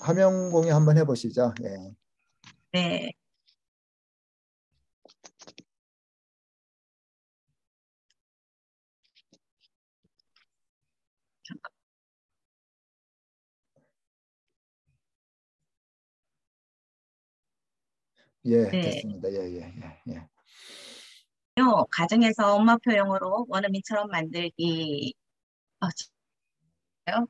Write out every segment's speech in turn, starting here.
화면 공유 한번 해보시죠. 예. 네. 예, 네. 됐습니다. 예, 예, 예, 예. 가정에서 엄마표 영어로 원어민처럼 만들기. 진짜요?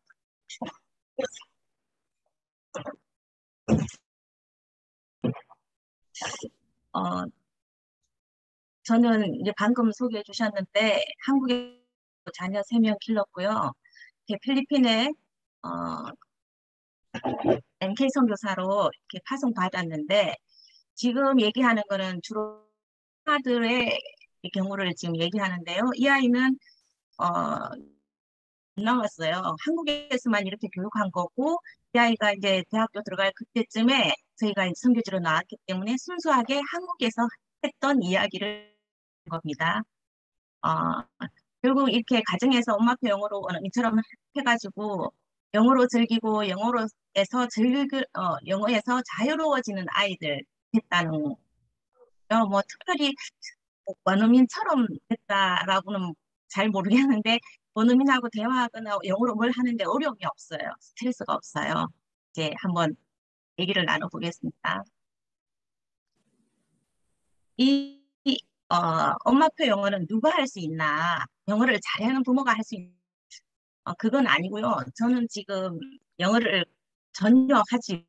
어, 저는 이제 방금 소개해 주셨는데 한국에 자녀 3명 길렀고요. 이렇게 필리핀에 어, MK 선교사로 이렇게 파송 받았는데 지금 얘기하는 거는 주로 아들의 경우를 지금 얘기하는데요. 이 아이는 나왔어요. 한국에서만 이렇게 교육한 거고, 이 아이가 이제 대학교 들어갈 그때쯤에 저희가 이제 선교지로 나왔기 때문에 순수하게 한국에서 했던 이야기를 한 겁니다. 어, 결국 이렇게 가정에서 엄마표 영어로 이처럼 해가지고 영어로 즐기고 영어에서 자유로워지는 아이들 됐다는 뭐 특별히 원어민처럼 됐다라고는 잘 모르겠는데 원어민하고 대화하거나 영어로 뭘 하는데 어려움이 없어요. 스트레스가 없어요. 이제 한번 얘기를 나눠보겠습니다. 엄마표 영어는 누가 할 수 있나? 영어를 잘하는 부모가 할 수 있나? 그건 아니고요. 저는 지금 영어를 전혀 하지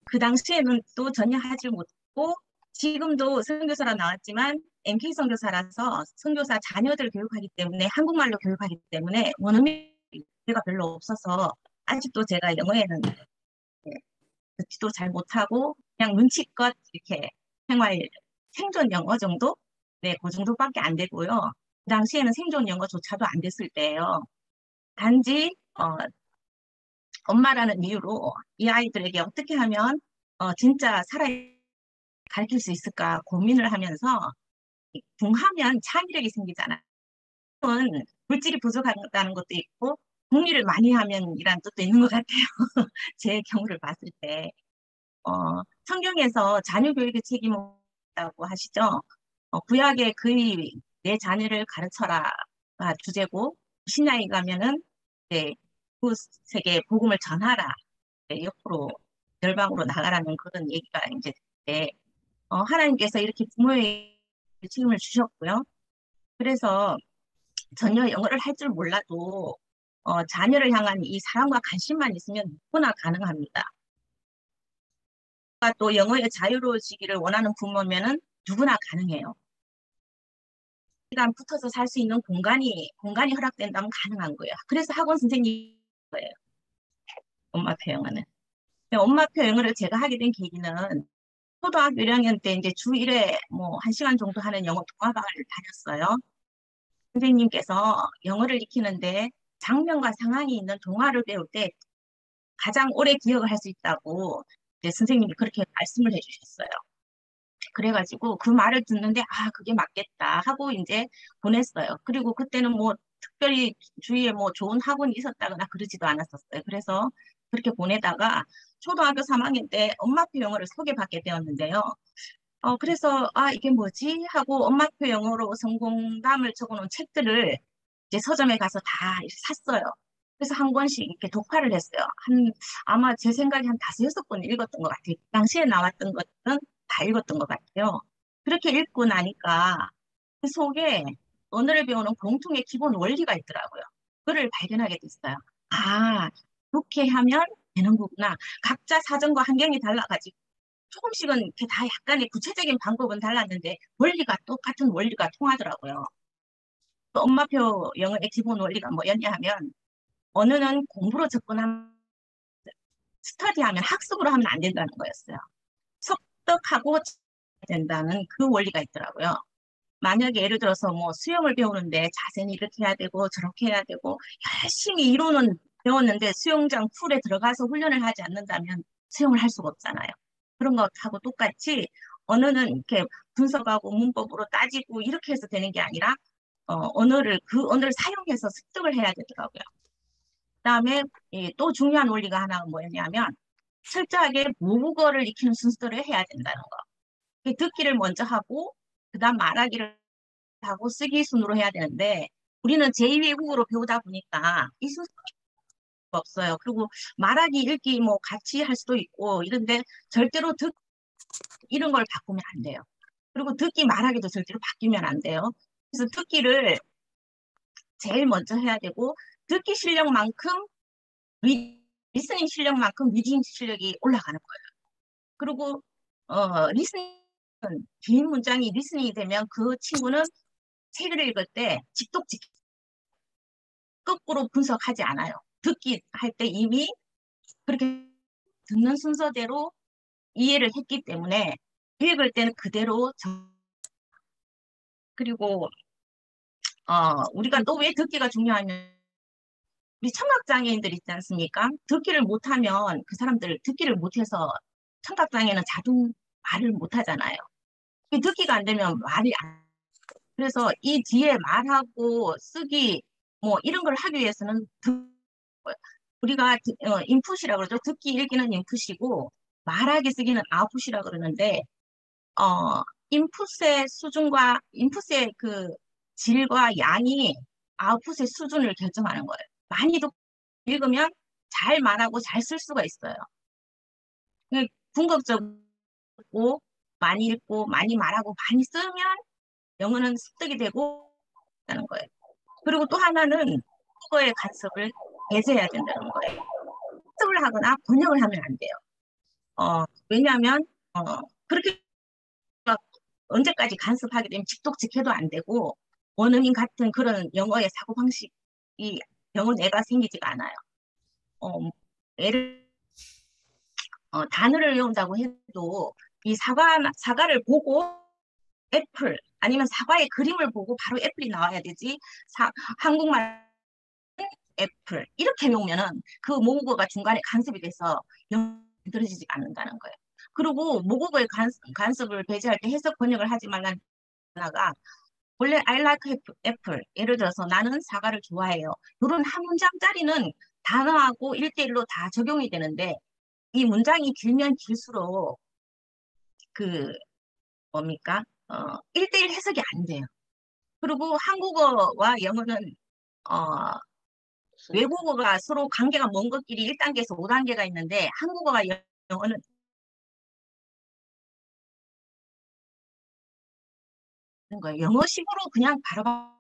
그 당시에는 또 전혀 하지 못했고 지금도 선교사로 나왔지만 MK 선교사라서 선교사 자녀들 교육하기 때문에 한국말로 교육하기 때문에 원어민가 별로 없어서 아직도 제가 영어에는 듣지도 잘 못하고 그냥 눈치껏 이렇게 생활 생존 영어 정도? 네, 그 정도밖에 안 되고요. 그 당시에는 생존 영어조차도 안 됐을 때예요. 단지 엄마라는 이유로 이 아이들에게 어떻게 하면 진짜 살아 가르칠 수 있을까 고민을 하면서 궁하면 창의력이 생기잖아요. 물질이 부족하다는 것도 있고 궁리를 많이 하면 이란 뜻도 있는 것 같아요. 제 경우를 봤을 때 성경에서 자녀 교육의 책임을 있다고 하시죠. 구약에 그의 내 자녀를 가르쳐라가 주제고 신약에 가면은 이제 그 세계에 복음을 전하라. 네, 옆으로 열방으로 나가라는 그런 얘기가 이제 하나님께서 이렇게 부모의 책임을 주셨고요. 그래서 전혀 영어를 할 줄 몰라도 자녀를 향한 이 사랑과 관심만 있으면 누구나 가능합니다. 또 영어에 자유로워지기를 원하는 부모면은 누구나 가능해요. 시간 붙어서 살 수 있는 공간이 허락된다면 가능한 거예요. 그래서 학원 선생님이 거예요. 엄마표 영어는. 엄마표 영어를 제가 하게 된 계기는 초등학교 1학년 때 이제 주 1회 뭐 1시간 정도 하는 영어 동화방을 다녔어요. 선생님께서 영어를 익히는데 장면과 상황이 있는 동화를 배울 때 가장 오래 기억을 할 수 있다고 이제 선생님이 그렇게 말씀을 해주셨어요. 그래가지고 그 말을 듣는데 그게 맞겠다 하고 이제 보냈어요. 그리고 그때는 뭐 특별히 주위에 뭐 좋은 학원이 있었다거나 그러지도 않았었어요. 그래서 그렇게 보내다가 초등학교 3학년 때 엄마표 영어를 소개받게 되었는데요. 그래서 이게 뭐지 하고 엄마표 영어로 성공담을 적어놓은 책들을 이제 서점에 가서 다 샀어요. 그래서 한 권씩 이렇게 독파를 했어요. 아마 제 생각에 한 5, 6권 읽었던 것 같아요. 당시에 나왔던 것들은 다 읽었던 것 같아요. 그렇게 읽고 나니까 그 속에 언어를 배우는 공통의 기본 원리가 있더라고요. 그걸 발견하게 됐어요. 이렇게 하면 되는 거구나. 각자 사정과 환경이 달라가지고 조금씩은 이렇게 다 약간의 구체적인 방법은 달랐는데 원리가 똑같은 원리가 통하더라고요. 또 엄마표 영어의 기본 원리가 뭐였냐 하면 언어는 공부로 접근하면 스터디하면 학습으로 하면 안 된다는 거였어요. 습득하고 된다는 그 원리가 있더라고요. 만약에 예를 들어서 뭐 수영을 배우는데 자세는 이렇게 해야 되고 저렇게 해야 되고 열심히 이론은 배웠는데 수영장 풀에 들어가서 훈련을 하지 않는다면 수영을 할 수가 없잖아요. 그런 것하고 똑같이 언어는 이렇게 분석하고 문법으로 따지고 이렇게 해서 되는 게 아니라 그 언어를 사용해서 습득을 해야 되더라고요. 그다음에 또 중요한 원리가 하나가 뭐였냐면 철저하게 모국어를 익히는 순서대로 해야 된다는 거. 듣기를 먼저 하고 그다음 말하기를 하고 쓰기 순으로 해야 되는데 우리는 제2외국어로 배우다 보니까 이 순서가 없어요. 그리고 말하기, 읽기 뭐 같이 할 수도 있고 이런데 절대로 이런 걸 바꾸면 안 돼요. 그리고 듣기, 말하기도 절대로 바뀌면 안 돼요. 그래서 듣기를 제일 먼저 해야 되고 듣기 실력만큼 리스닝 실력만큼 리딩 실력이 올라가는 거예요. 그리고 리스닝은 긴 문장이 리스닝이 되면 그 친구는 책을 읽을 때 직독직 거꾸로 분석하지 않아요. 듣기 할 때 이미 그렇게 듣는 순서대로 이해를 했기 때문에 읽을 때는 그대로 그리고 우리가 또 왜 듣기가 중요하냐면 우리 청각장애인들 있지 않습니까? 듣기를 못하면 그 사람들 듣기를 못해서 청각장애는 자동 말을 못하잖아요. 듣기가 안 되면 말이 안 그래서 이 뒤에 말하고 쓰기 뭐 이런 걸 하기 위해서는 우리가 인풋이라고 그러죠. 듣기 읽기는 인풋이고 말하기 쓰기는 아웃풋이라고 그러는데 인풋의 수준과 인풋의 그 질과 양이 아웃풋의 수준을 결정하는 거예요. 많이 읽으면 잘 말하고 잘 쓸 수가 있어요. 궁극적으로 많이 읽고 많이 말하고 많이 쓰면 영어는 습득이 되고 하는 거예요. 그리고 또 하나는 국어의 간섭을 배제해야 된다는 거예요. 학습을 하거나 번역을 하면 안 돼요. 왜냐하면 그렇게 언제까지 간섭하게 되면 직독직해도 안 되고 원어민 같은 그런 영어의 사고방식이 영어 내가 생기지가 않아요. 예를 단어를 외운다고 해도 이 사과를 보고 애플 아니면 사과의 그림을 보고 바로 애플이 나와야 되지 한국말 애플 이렇게 외우면은 그 모국어가 중간에 간섭이 돼서 들어지지 않는다는 거예요. 그리고 모국어의 간섭을 배제할 때 해석 번역을 하지 말라는 하나가 원래 I like apple 예를 들어서 나는 사과를 좋아해요. 이런 한 문장짜리는 단어하고 1대1로 다 적용이 되는데 이 문장이 길면 길수록 그 뭡니까? 1대1 해석이 안 돼요. 그리고 한국어와 영어는 외국어가 서로 관계가 먼 것끼리 1단계에서 5단계가 있는데 한국어가 영어는 거예요. 영어식으로 그냥 바로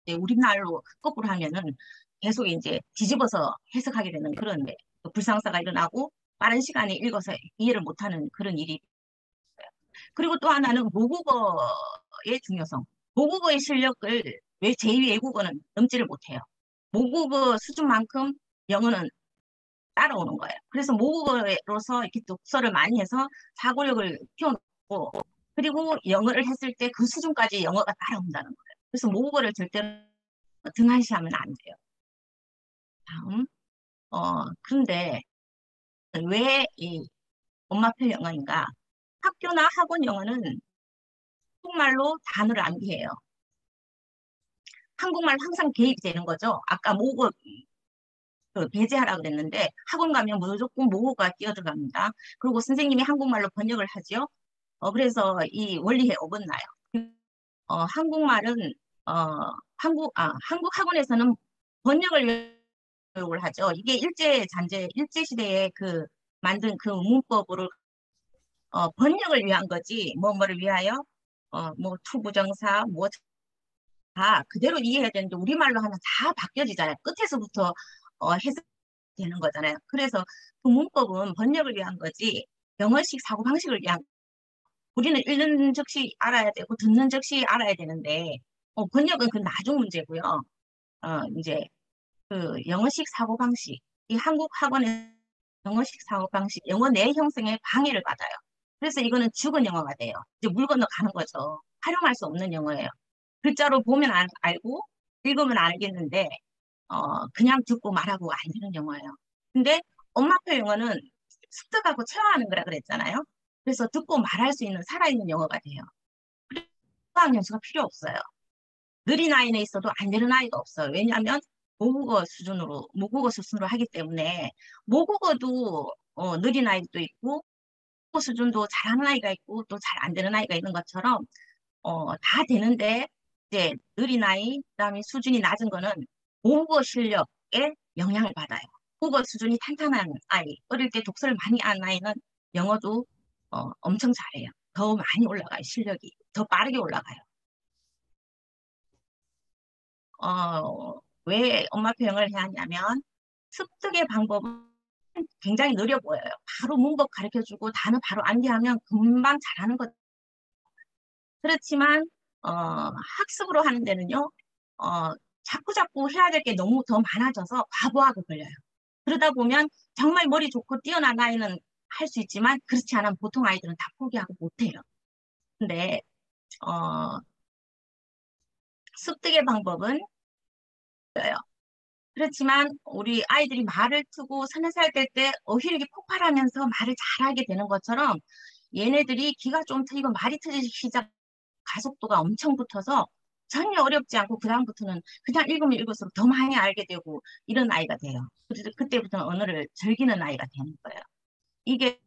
우리말로 거꾸로 하면은 계속 이제 뒤집어서 해석하게 되는 그런 불상사가 일어나고 빠른 시간에 읽어서 이해를 못하는 그런 일이 있어요. 그리고 또 하나는 모국어의 중요성. 모국어의 실력을 왜 제2 외국어는 넘지를 못해요. 모국어 수준만큼 영어는 따라오는 거예요. 그래서 모국어로서 이렇게 독서를 많이 해서 사고력을 키워놓고 그리고 영어를 했을 때 그 수준까지 영어가 따라온다는 거예요. 그래서 모국어를 절대로 등한시하면 안 돼요. 다음, 그런데 왜 이 엄마표 영어인가? 학교나 학원 영어는 한국말로 단어를 암기해요. 한국말 항상 개입이 되는 거죠. 아까 모국어 배제하라고 그랬는데 학원 가면 무조건 모국어가 뛰어들어갑니다. 그리고 선생님이 한국말로 번역을 하죠. 그래서 이 원리에 어긋나요. 한국말은 한국 학원에서는 번역을 교육을 하죠. 이게 일제 시대에 그 만든 그 문법으로 번역을 위한 거지 뭐를 위하여 뭐 투부정사 뭐 다 그대로 이해해야 되는데 우리말로 하면 다 바뀌어지잖아요. 끝에서부터 해석되는 거잖아요. 그래서 그 문법은 번역을 위한 거지 영어식 사고방식을 위한 우리는 읽는 즉시 알아야 되고 듣는 즉시 알아야 되는데 번역은 그 나중 문제고요. 이제 그 영어식 사고방식 이 한국 학원의 영어식 사고방식 영어 내 형성에 방해를 받아요. 그래서 이거는 죽은 영어가 돼요. 이제 물 건너가는 거죠. 활용할 수 없는 영어예요. 글자로 보면 알고 읽으면 알겠는데 그냥 듣고 말하고 안 되는 영어예요. 근데 엄마표 영어는 습득하고 체화하는 거라 그랬잖아요. 그래서 듣고 말할 수 있는 살아있는 영어가 돼요. 수학 연수가 필요 없어요. 느린 아이는 있어도 안 되는 아이가 없어요. 왜냐하면 모국어 수준으로 하기 때문에 모국어도 느린 아이도 있고 수준도 잘하는 아이가 있고 또 잘 안 되는 아이가 있는 것처럼 다 되는데 이제 느린 아이, 그다음에 수준이 낮은 거는 모국어 실력에 영향을 받아요. 국어 수준이 탄탄한 아이, 어릴 때 독서를 많이 한 아이는 영어도 엄청 잘해요. 더 많이 올라가요, 실력이. 더 빠르게 올라가요. 왜 엄마표 영어를 해야 하냐면 습득의 방법은 굉장히 느려 보여요. 바로 문법 가르쳐주고 단어 바로 암기하면 금방 잘하는 것. 그렇지만 학습으로 하는 데는요, 자꾸 해야 될 게 너무 더 많아져서 과부하가 걸려요. 그러다 보면 정말 머리 좋고 뛰어난 아이는 할 수 있지만 그렇지 않은 보통 아이들은 다 포기하고 못해요. 근데 어, 습득의 방법은 있어요. 그렇지만 우리 아이들이 말을 트고 3살 될 때 어휘력이 폭발하면서 말을 잘하게 되는 것처럼 얘네들이 귀가 좀 트이고 말이 트이기 시작 가속도가 엄청 붙어서 전혀 어렵지 않고 그다음부터는 그냥 읽으면 읽을수록 더 많이 알게 되고 이런 아이가 돼요. 그래서 그때부터는 언어를 즐기는 아이가 되는 거예요. 이게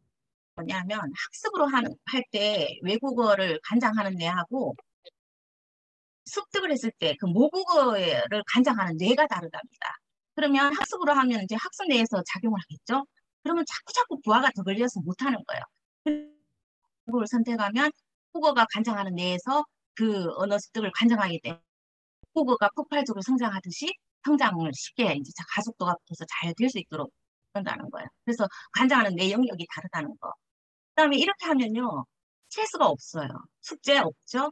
뭐냐면 학습으로 할 때 외국어를 간장하는 뇌하고 습득을 했을 때 그 모국어를 간장하는 뇌가 다르답니다. 그러면 학습으로 하면 이제 학습 내에서 작용을 하겠죠. 그러면 자꾸 부하가 더 걸려서 못하는 거예요. 그걸 선택하면 국어가 간장하는 뇌에서 그 언어 습득을 간장하기 때문에 국어가 폭발적으로 성장하듯이 성장을 쉽게 이제 가속도가 붙어서 잘 될 수 있도록 한다는 거예요. 그래서 간장하는 뇌 영역이 다르다는 거. 그다음에 이렇게 하면요. 스트레스가 없어요. 숙제 없죠.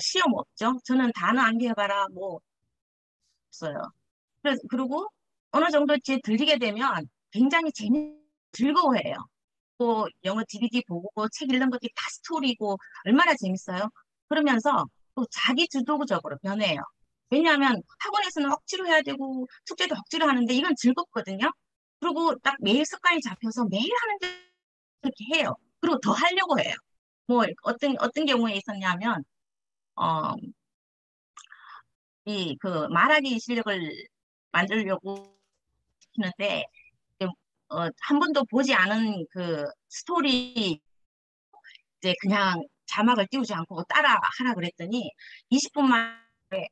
시험 없죠. 저는 단어 암기해봐라 뭐 없어요. 그리고 어느 정도 이제 들리게 되면 굉장히 즐거워해요. 또 영어 DVD 보고 책 읽는 것들이 다 스토리고 얼마나 재밌어요. 그러면서 또 자기 주도적으로 변해요. 왜냐하면 학원에서는 억지로 해야 되고 숙제도 억지로 하는데 이건 즐겁거든요. 그리고 딱 매일 습관이 잡혀서 매일 하는데 이렇게 해요. 그리고 더 하려고 해요. 뭐 어떤 경우에 있었냐면 어, 이 그 말하기 실력을 만들려고 시키는데 한 번도 보지 않은 그 스토리 이제 그냥 자막을 띄우지 않고 따라 하라 그랬더니 20분 만에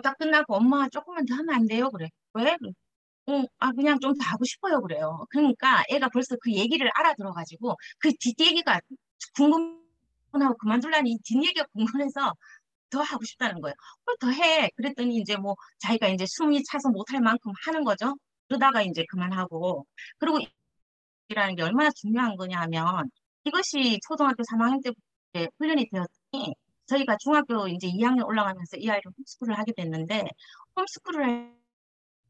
다 끝나고 엄마 조금만 더 하면 안 돼요? 그래. 왜? 그냥 좀 더 하고 싶어요. 그래요. 그러니까 애가 벌써 그 얘기를 알아들어가지고 그 뒷얘기가 궁금하고 그만둘라니 뒷얘기가 궁금해서 더 하고 싶다는 거예요. 그걸 더 해. 그랬더니 이제 뭐 자기가 이제 숨이 차서 못할 만큼 하는 거죠. 그러다가 이제 그만하고. 그리고 이라는 게 얼마나 중요한 거냐 하면 이것이 초등학교 3학년 때부터 훈련이 되었더니 저희가 중학교 이제 2학년 올라가면서 이 아이를 홈스쿨을 하게 됐는데 홈스쿨을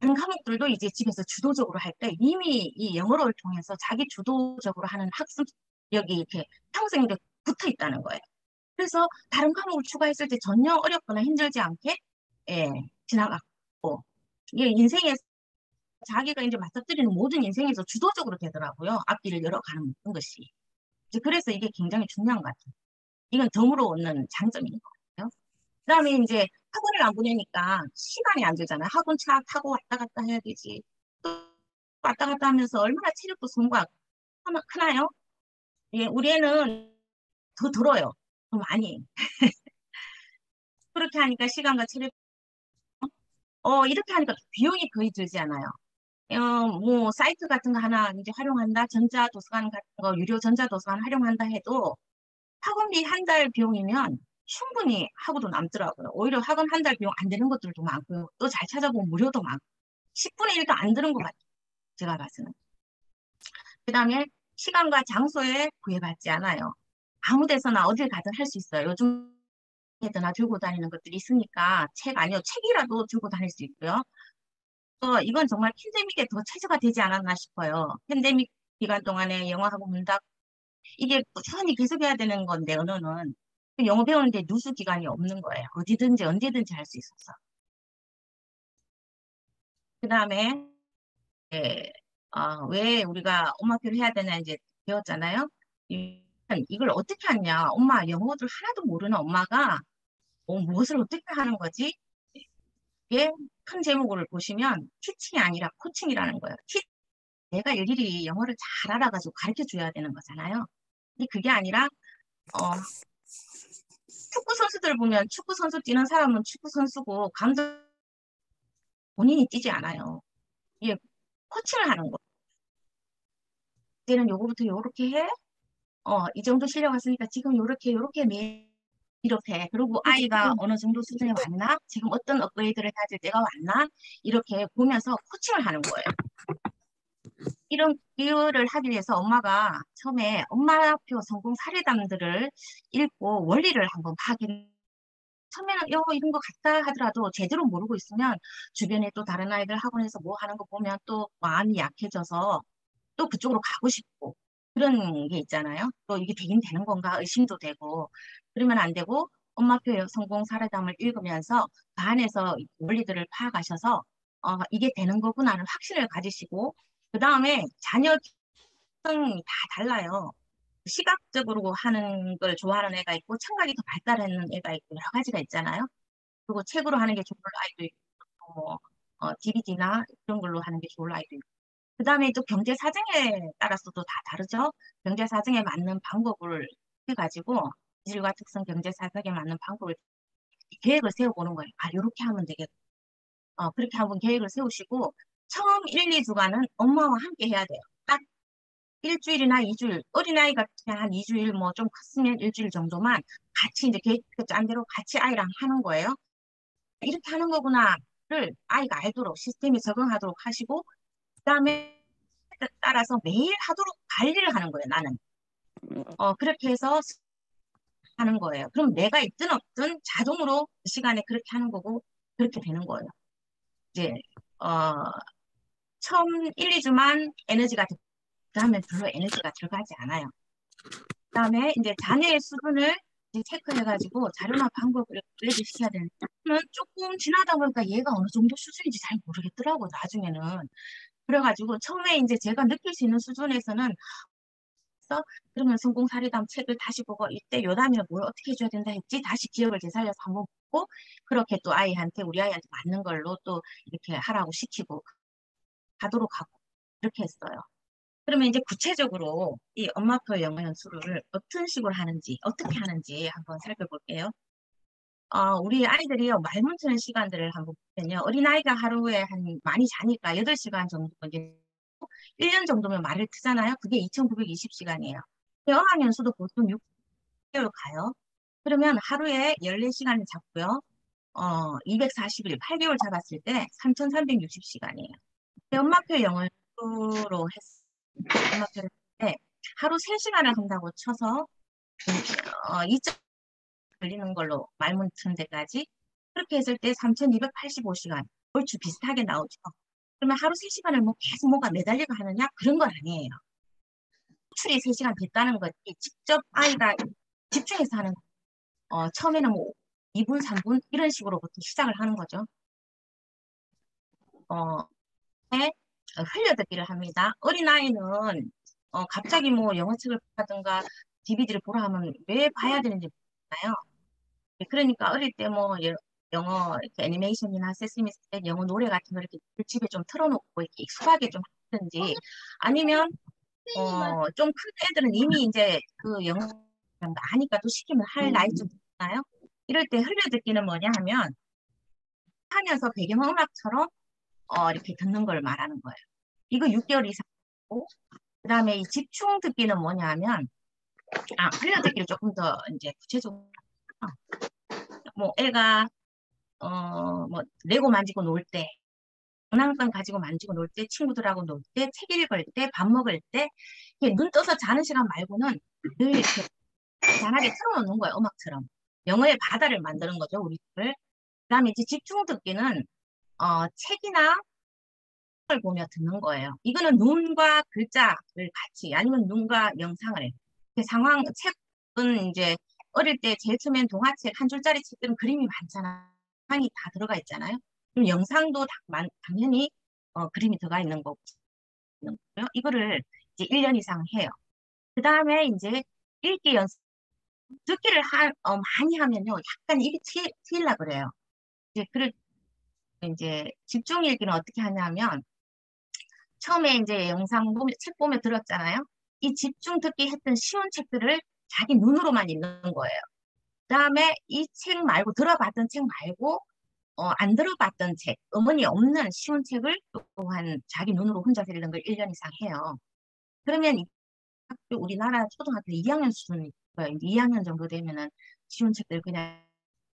하는 과목들도 이제 집에서 주도적으로 할 때 이미 이 영어를 통해서 자기 주도적으로 하는 학습력이 이렇게 평생 붙어 있다는 거예요. 그래서 다른 과목을 추가했을 때 전혀 어렵거나 힘들지 않게 예, 지나갔고 이게 인생에 자기가 이제 맞닥뜨리는 모든 인생에서 주도적으로 되더라고요. 앞길을 열어가는 모든 것이. 이제 그래서 이게 굉장히 중요한 것 같아요. 이건 덤으로 얻는 장점인 것 같아요. 그다음에 이제 학원을 안 보내니까 시간이 안 되잖아요. 학원 차 타고 왔다 갔다 해야 되지. 또 왔다 갔다 하면서 얼마나 체력도 손과 크나요? 예, 우리 애는 더 들어요. 더 많이. 그렇게 하니까 시간과 체력, 이렇게 하니까 비용이 거의 들지 않아요. 뭐, 사이트 같은 거 하나 이제 활용한다, 전자도서관 같은 거, 유료 전자도서관 활용한다 해도 학원비 한 달 비용이면 충분히 하고도 남더라고요. 오히려 학원 한 달 비용 안 되는 것들도 많고요. 또 잘 찾아보면 무료도 많고. 10분의 1도 안 드는 것 같아요. 제가 봐서는. 그 다음에 시간과 장소에 구애받지 않아요. 아무 데서나 어딜 가든 할 수 있어요. 요즘 에서나 들고 다니는 것들이 있으니까 책 아니요. 책이라도 들고 다닐 수 있고요. 이건 정말 팬데믹에 더 최저가 되지 않았나 싶어요. 팬데믹 기간 동안에 영어하고 문답 이게 꾸준히 계속해야 되는 건데 언어는 그 영어 배우는데 누수 기간이 없는 거예요. 어디든지 언제든지 할 수 있어서. 그 다음에 왜 우리가 엄마표를 해야 되나 이제 배웠잖아요. 이걸 어떻게 하냐? 엄마 영어를 하나도 모르는 엄마가 무엇을 어떻게 하는 거지? 이게 큰 제목을 보시면 티칭이 아니라 코칭이라는 거예요. 내가 일일이 영어를 잘 알아가지고 가르쳐 줘야 되는 거잖아요. 근데 그게 아니라 축구 선수들 보면 축구 선수 뛰는 사람은 축구 선수고 감독 본인이 뛰지 않아요. 이게 코칭을 하는 거. 이제는 요거부터 요렇게 해. 이 정도 실력 왔으니까 지금 요렇게 이렇게. 그리고 아이가 어느 정도 수준에 왔나? 지금 어떤 업그레이드를 가질 때가 왔나? 이렇게 보면서 코칭을 하는 거예요. 이런 기여를 하기 위해서 엄마가 처음에 엄마표 성공 사례담들을 읽고 원리를 한번 파악해. 처음에는 이런 거 같다 하더라도 제대로 모르고 있으면 주변에 또 다른 아이들 학원에서 뭐 하는 거 보면 또 마음이 약해져서 또 그쪽으로 가고 싶고 그런 게 있잖아요. 또 이게 되긴 되는 건가 의심도 되고 그러면 안 되고 엄마표 성공 사례담을 읽으면서 그 안에서 원리들을 파악하셔서 이게 되는 거구나는 확신을 가지시고 그 다음에 자녀 성이 다 달라요. 시각적으로 하는 걸 좋아하는 애가 있고 청각이 더 발달하는 애가 있고 여러 가지가 있잖아요. 그리고 책으로 하는 게 좋을 아이도 있고 뭐 DVD나 이런 걸로 하는 게 좋을 아이도 있고 그 다음에 또 경제 사정에 따라서도 다 다르죠. 경제 사정에 맞는 방법을 해가지고 기질과 특성 경제 사정에 맞는 방법을 계획을 세워보는 거예요. 이렇게 하면 되겠다. 그렇게 한번 계획을 세우시고 처음 1, 2주간은 엄마와 함께 해야 돼요. 딱 일주일이나 2주일, 어린아이가 그냥 한 2주일 뭐 좀 컸으면 일주일 정도만 같이 이제 계획 짠 대로 같이 아이랑 하는 거예요. 이렇게 하는 거구나를 아이가 알도록 시스템에 적응하도록 하시고 그다음에 따라서 매일 하도록 관리를 하는 거예요, 나는. 그렇게 해서 하는 거예요. 그럼 내가 있든 없든 자동으로 그 시간에 그렇게 하는 거고 그렇게 되는 거예요. 이제 어, 처음 1, 2주만 에너지가 그다음에 별로 에너지가 들어가지 않아요. 그다음에 이제 자녀의 수준을 이제 체크해가지고 자료나 방법을 업그레이드 시켜야 되는데 조금 지나다 보니까 얘가 어느 정도 수준인지 잘 모르겠더라고 나중에는. 그래가지고 처음에 이제 제가 느낄 수 있는 수준에서는 그러면 성공 사례담 책을 다시 보고 이때 요 다음에 뭘 어떻게 해줘야 된다 했지 다시 기억을 되살려서 한번 보고 그렇게 또 우리 아이한테 맞는 걸로 또 이렇게 하라고 시키고 가도록 하고 이렇게 했어요. 그러면 이제 구체적으로 이 엄마표 영어 연수를 어떤 식으로 하는지 어떻게 하는지 한번 살펴볼게요. 우리 아이들이요 말 멈추는 시간들을 한번 보면요 어린아이가 하루에 많이 자니까 8시간 정도 이제 1년 정도면 말을 트잖아요. 그게 2,920시간이에요. 어학연수도 보통 6개월 가요. 그러면 하루에 14시간을 잡고요. 240일, 8개월 잡았을 때 3,360시간이에요. 엄마표 영어로 엄마표를 할 때 하루 3시간을 한다고 쳐서 2점 걸리는 걸로 말문 트는 데까지 그렇게 했을 때 3,285시간 얼추 비슷하게 나오죠. 그러면 하루 3시간을 뭐 계속 뭐가 매달리고 하느냐? 그런 건 아니에요. 출이 3시간 됐다는 거지. 직접 아이가 집중해서 하는 처음에는 뭐 2분, 3분 이런 식으로부터 시작을 하는 거죠. 흘려듣기를 합니다. 어린아이는 갑자기 뭐 영어책을 보라든가 DVD를 보라 하면 왜 봐야 되는지 모르잖아요. 그러니까 어릴 때 뭐 영어 이렇게 애니메이션이나 세스미 스트릿 영어 노래 같은 거 이렇게 집에 좀 틀어놓고 이렇게 익숙하게 좀 하든지 아니면 좀 큰 애들은 이미 이제 그 영어 아니까 또 시키면 할 나이쯤 되나요? 이럴 때 흘려듣기는 뭐냐 하면 하면서 배경음악처럼 이렇게 듣는 걸 말하는 거예요. 이거 6개월 이상이고 그다음에 이 집중 듣기는 뭐냐 하면 흘려듣기를 조금 더 이제 구체적으로 뭐 애가 뭐 레고 만지고 놀 때 장난감 가지고 만지고 놀 때, 친구들하고 놀 때, 책 읽을 때, 밥 먹을 때, 이렇게 눈 떠서 자는 시간 말고는 늘 이렇게 잔하게 틀어놓는 거예요, 음악처럼. 영어의 바다를 만드는 거죠, 우리를. 그다음에 이제 집중 듣기는 책이나 을 보며 듣는 거예요. 이거는 눈과 글자를 같이 아니면 눈과 영상을 책은 이제 어릴 때 제일 처음엔 동화책 한 줄짜리 책들은 그림이 많잖아요. 영상이 다 들어가 있잖아요. 그럼 영상도 당연히 그림이 들어가 있는 거고요. 이거를 이제 1년 이상 해요. 그 다음에 이제 읽기 연습, 듣기를 많이 하면요. 약간 이게 트일라 그래요. 이제 집중 읽기는 어떻게 하냐면 처음에 이제 영상 보면, 책 보며 들었잖아요. 이 집중 듣기 했던 쉬운 책들을 자기 눈으로만 읽는 거예요. 그다음에 이 책 말고, 들어봤던 책 말고, 안 들어봤던 책, 어머니 없는 쉬운 책을 또한 자기 눈으로 혼자 읽는 걸 1년 이상 해요. 그러면 이 학교, 우리나라 초등학교 2학년 수준, 2학년 정도 되면은 쉬운 책들 그냥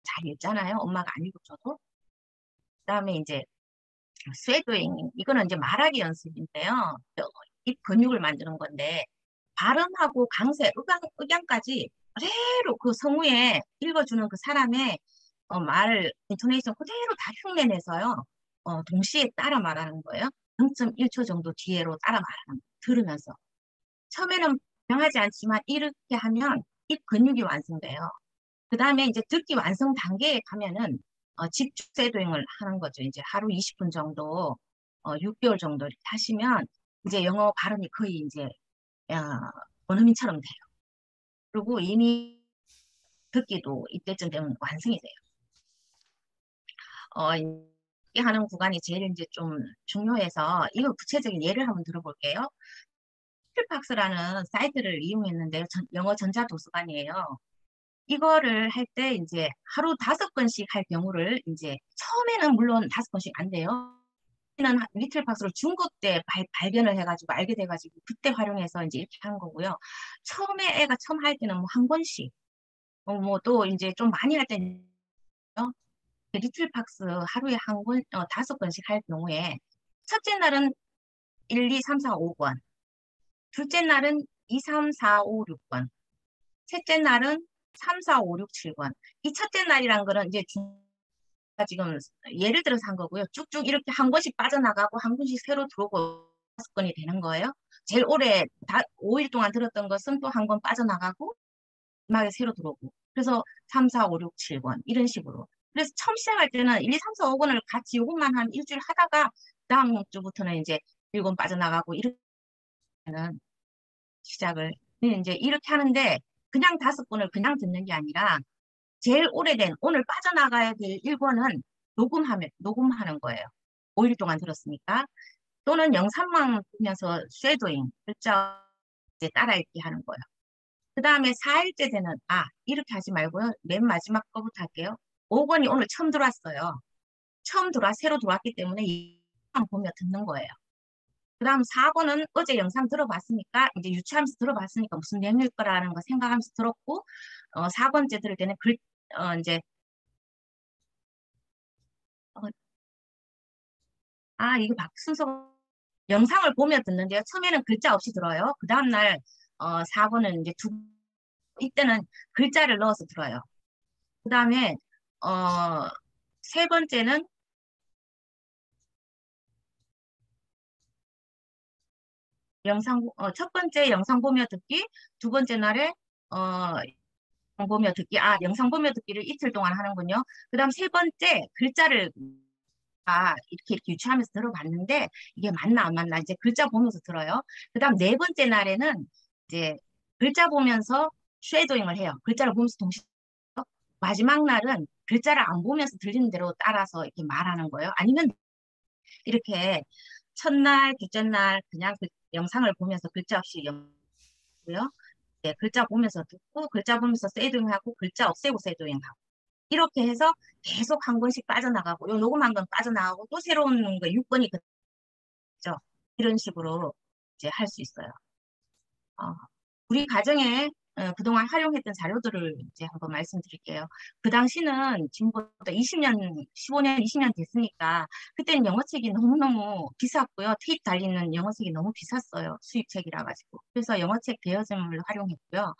잘 읽잖아요. 엄마가 안 읽어줘도. 그다음에 이제 쇄도잉, 이거는 이제 말하기 연습인데요. 입 근육을 만드는 건데, 발음하고 강세, 억양까지 그대로 그 성우에 읽어주는 그 사람의 말, 인토네이션 그대로 다 흉내내서요. 동시에 따라 말하는 거예요. 0.1초 정도 뒤로 따라 말하는 거, 들으면서. 처음에는 명하지 않지만 이렇게 하면 입 근육이 완성돼요. 그 다음에 이제 듣기 완성 단계에 가면은 집중 쇄도잉을 하는 거죠. 이제 하루 20분 정도, 6개월 정도 이렇게 하시면 이제 영어 발음이 거의 이제 야, 원어민처럼 돼요. 그리고 이미 듣기도 이때쯤 되면 완성이 돼요. 이 하는 구간이 제일 이제 좀 중요해서 이거 구체적인 예를 한번 들어볼게요. 필팍스라는 사이트를 이용했는데요. 영어 전자도서관이에요. 이거를 할 때 이제 하루 5건씩 할 경우를 이제 처음에는 물론 5건씩 안 돼요. 는 리틀박스를 중고 때 발견을 해가지고 알게 돼가지고 그때 활용해서 이제 이렇게 한 거고요. 처음에 애가 처음 할 때는 뭐 한 권씩, 뭐 또 이제 좀 많이 할 때는 리틀박스 하루에 한 권, 5건씩 할 경우에 첫째 날은 1, 2, 3, 4, 5권, 둘째 날은 2, 3, 4, 5, 6권, 셋째 날은 3, 4, 5, 6, 7권. 이 첫째 날이란 거는 이제 지금 예를 들어서 한 거고요. 쭉쭉 이렇게 한 권씩 빠져나가고 한 권씩 새로 들어오고 5건이 되는 거예요. 제일 오래 5일 동안 들었던 것은 또 한 권 빠져나가고 마지막에 새로 들어오고. 그래서 3, 4, 5, 6, 7권 이런 식으로. 그래서 처음 시작할 때는 1, 2, 3, 4, 5권을 같이 요것만 한 일주일 하다가 다음 주부터는 이제 1권 빠져나가고 이렇게 하는 시작을. 이제 이렇게 하는데 그냥 5권을 그냥 듣는 게 아니라 제일 오래된 오늘 빠져나가야 될 1권은 녹음하는 거예요. 5일 동안 들었으니까. 또는 영상만 보면서 쉐도잉, 글자 이제 따라 읽기 하는 거예요. 그 다음에 4일째 되는, 이렇게 하지 말고요. 맨 마지막 거부터 할게요. 5권이 오늘 처음 들어왔어요. 새로 들어왔기 때문에 이만 보며 듣는 거예요. 그 다음 4권은 어제 영상 들어봤으니까, 이제 유치하면서 들어봤으니까 무슨 내용일 거라는 거 생각하면서 들었고, 4권째 들을 때는 이제, 어, 이거 순서, 영상을 보며 듣는데요. 처음에는 글자 없이 들어요. 그 다음날, 4권은 이제 이때는 글자를 넣어서 들어요. 그 다음에, 세 번째는 첫 번째 영상 보며 듣기, 두 번째 날에, 영상 보며 듣기, 영상 보며 듣기를 이틀 동안 하는군요. 그 다음 세 번째 글자를, 이렇게 유추하면서 들어봤는데, 이게 맞나 안 맞나, 이제 글자 보면서 들어요. 그 다음 네 번째 날에는 이제 글자 보면서 쉐도잉을 해요. 글자를 보면서 동시에. 마지막 날은 글자를 안 보면서 들리는 대로 따라서 이렇게 말하는 거예요. 아니면 이렇게 첫날, 둘째 날 그냥 영상을 보면서 글자 없이 영고요. 네, 글자 보면서 듣고 글자 보면서 쉐도잉하고 글자 없애고 쉐도잉하고 이렇게 해서 계속 한 권씩 빠져나가고 요 녹음 한 건 빠져나가고 또 새로운 거 6번이 그죠. 이런 식으로 이제 할 수 있어요. 우리 가정에 그동안 활용했던 자료들을 이제 한번 말씀드릴게요. 그 당시는 지금보다 20년, 15년, 20년 됐으니까 그때는 영어책이 너무너무 비쌌고요. 테이프 달리는 영어책이 너무 비쌌어요. 수입책이라 가지고. 그래서 영어책 대여점을 활용했고요.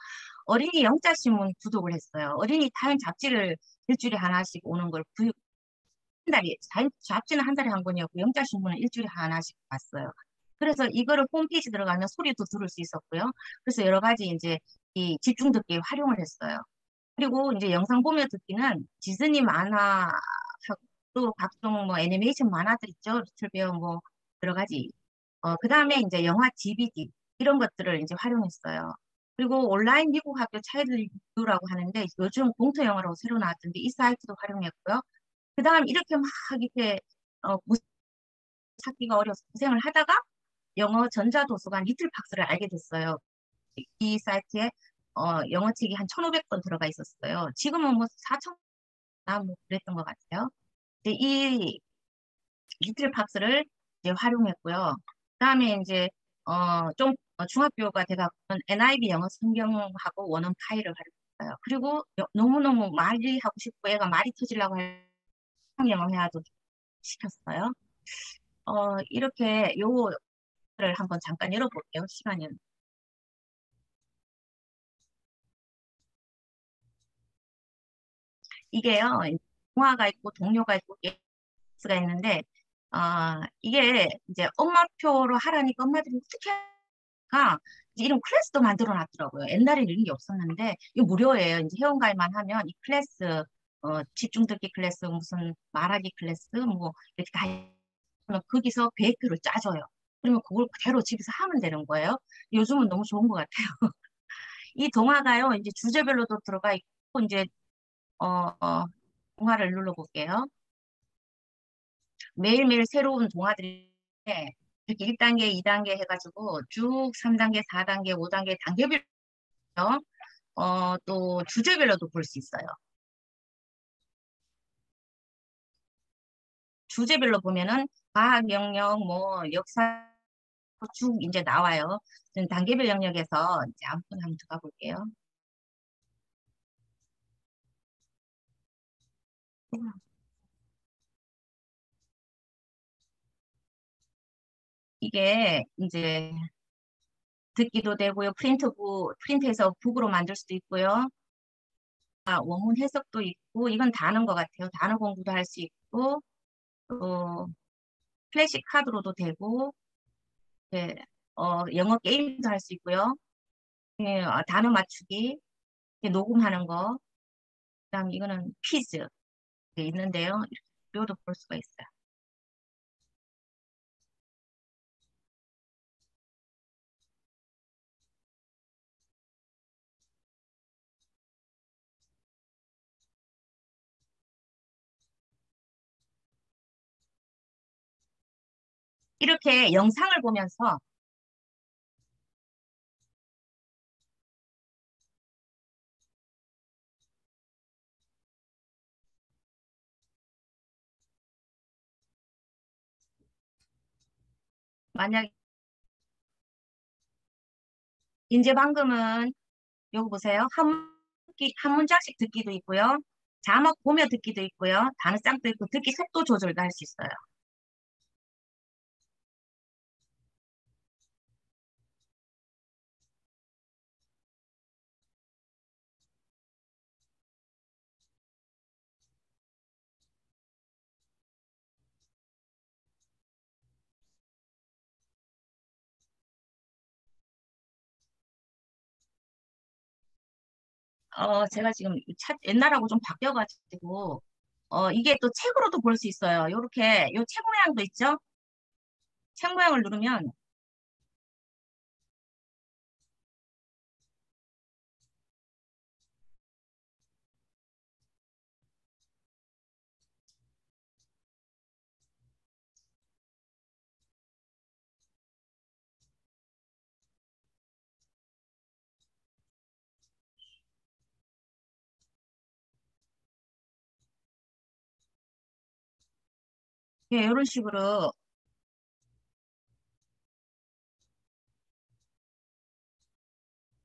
어린이 영자신문 구독을 했어요. 어린이 타임 잡지를 일주일에 하나씩 오는 걸 한 달에, 잡지는 한 달에 한 권이었고 영자신문은 일주일에 하나씩 봤어요. 그래서 이거를 홈페이지 들어가면 소리도 들을 수 있었고요. 그래서 여러 가지 이제 이 집중 듣기에 활용을 했어요. 그리고 이제 영상 보며 듣기는 디즈니 만화, 또 각종 뭐 애니메이션 만화들 있죠. 리틀베어 뭐 여러 가지. 그 다음에 이제 영화 DVD 이런 것들을 이제 활용했어요. 그리고 온라인 미국 학교 차이ल्드 리뷰라고 하는데 요즘 공터 영어라고 새로 나왔던데 이 사이트도 활용했고요. 그 다음 이렇게 막 이렇게 찾기가 어려워서 고생을 하다가 영어 전자도서관 리틀박스를 알게 됐어요. 이 사이트에 영어 책이 한 1,500권 들어가 있었어요. 지금은 뭐 4,000권 뭐 그랬던 것 같아요. 근데 이 리틀박스를 이제 활용했고요. 그다음에 이제 좀 중학교가 돼가고는 NIV 영어 성경하고 원어원 파일을 활용했어요. 그리고 너무너무 말이 하고 싶고 애가 말이 터지려고 할 영어 회화도 시켰어요. 이렇게 요거를 한번 잠깐 열어볼게요. 시간이. 이게요, 동화가 있고 동료가 있고 가 있는데, 이게 이제 엄마표로 하라니까 엄마들이 어떻게 할까? 이제 이런 클래스도 만들어 놨더라고요. 옛날에는 이런 게 없었는데, 이거 무료예요. 이제 회원가입만 하면 이 클래스, 집중 듣기 클래스, 무슨 말하기 클래스, 뭐, 이렇게 다 하면 거기서 계획표를 짜줘요. 그러면 그걸 그대로 집에서 하면 되는 거예요. 요즘은 너무 좋은 것 같아요. 이 동화가요, 이제 주제별로도 들어가 있고, 이제, 어, 동화를 눌러볼게요. 매일매일 새로운 동화들이 이렇게 1단계, 2단계 해가지고 쭉 3단계, 4단계, 5단계 단계별로 또 주제별로도 볼 수 있어요. 주제별로 보면은 과학 영역, 뭐 역사 쭉 이제 나와요. 저는 단계별 영역에서 이제 아무거나 한번 들어가 볼게요. 이게 이제 듣기도 되고요. 프린트해서 북으로 만들 수도 있고요. 원문 해석도 있고, 이건 다는 것 같아요. 단어 공부도 할 수 있고, 또 플래시 카드로도 되고, 예, 영어 게임도 할 수 있고요. 예, 단어 맞추기, 예, 녹음하는 거, 그다음 이거는 퀴즈 예, 있는데요. 이것도 볼 수가 있어요. 이렇게 영상을 보면서 만약 이제 방금은 요거 보세요. 한 문장씩 듣기도 있고요. 자막 보며 듣기도 있고요. 단어 짱도 있고 듣기 속도 조절도 할 수 있어요. 제가 지금 옛날하고 좀 바뀌어가지고 이게 또 책으로도 볼 수 있어요. 요렇게 요 책 모양도 있죠? 책 모양을 누르면 예, 이런 식으로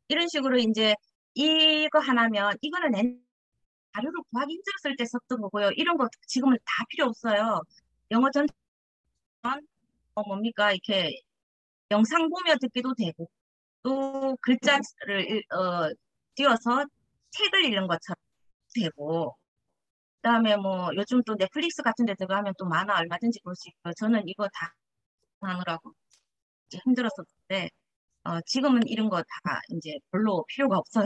이런 식으로 이제 이거 하나면 이거는 자료를 구하기 힘들었을 때 썼던 거고요. 이런 거 지금은 다 필요 없어요. 영어 전 뭡니까 이렇게 영상 보며 듣기도 되고 또 글자를 띄워서 책을 읽는 것처럼 되고 그다음에 뭐 요즘 또 넷플릭스 같은 데 들어가면 또 만화 얼마든지 볼 수 있고 저는 이거 다 하느라고 이제 힘들었었는데 지금은 이런 거 다 이제 별로 필요가 없어요.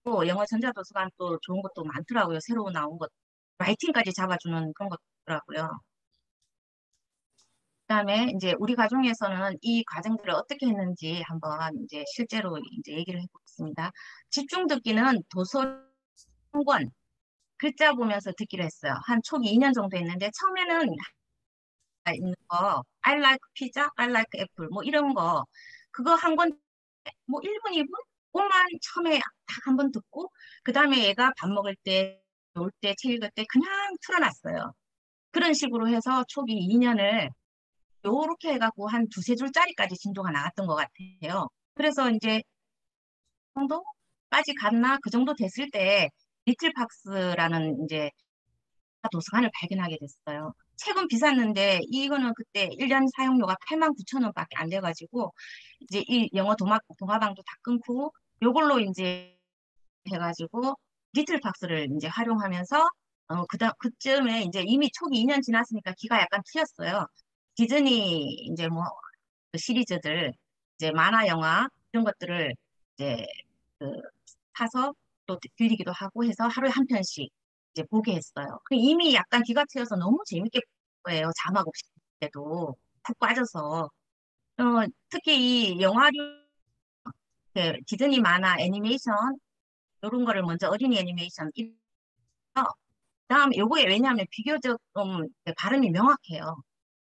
또 영어 전자도서관 또 좋은 것도 많더라고요. 새로 나온 것. 라이팅까지 잡아주는 그런 것더라고요. 그다음에 이제 우리 가정에서는 이 과정들을 어떻게 했는지 한번 이제 실제로 이제 얘기를 해보겠습니다. 집중 듣기는 도서 한 권, 글자 보면서 듣기로 했어요. 한 초기 2년 정도 했는데 처음에는 있는 거, I like pizza, I like apple, 뭐 이런 거, 그거 한 권, 뭐 1분, 2분? 그것만 처음에 딱 한 번 듣고, 그 다음에 얘가 밥 먹을 때, 놀 때, 책 읽을 때 그냥 틀어놨어요. 그런 식으로 해서 초기 2년을 요렇게 해갖고 한 두세 줄짜리까지 진도가 나왔던 것 같아요. 그래서 이제 정도까지 갔나? 그 정도 됐을 때 리틀박스라는 이제 도서관을 발견하게 됐어요. 책은 비쌌는데 이거는 그때 1년 사용료가 89,000원밖에 안 돼가지고 이제 이 영어 동화방도 다 끊고 요걸로 이제 해가지고 리틀박스를 이제 활용하면서 그쯤에 이제 이미 초기 2년 지났으니까 기가 약간 트였어요. 디즈니 이제 뭐 그 시리즈들 이제 만화 영화 이런 것들을 이제 그 사서 또 빌리기도 하고 해서 하루에 한 편씩 이제 보게 했어요. 이미 약간 기가 트여서 너무 재밌게 본 거예요. 자막 없이 볼 때도 푹 빠져서. 특히 이 영화류 디즈니 만화 애니메이션 이런 거를 먼저 어린이 애니메이션 그다음에 요거에 왜냐하면 비교적 발음이 명확해요.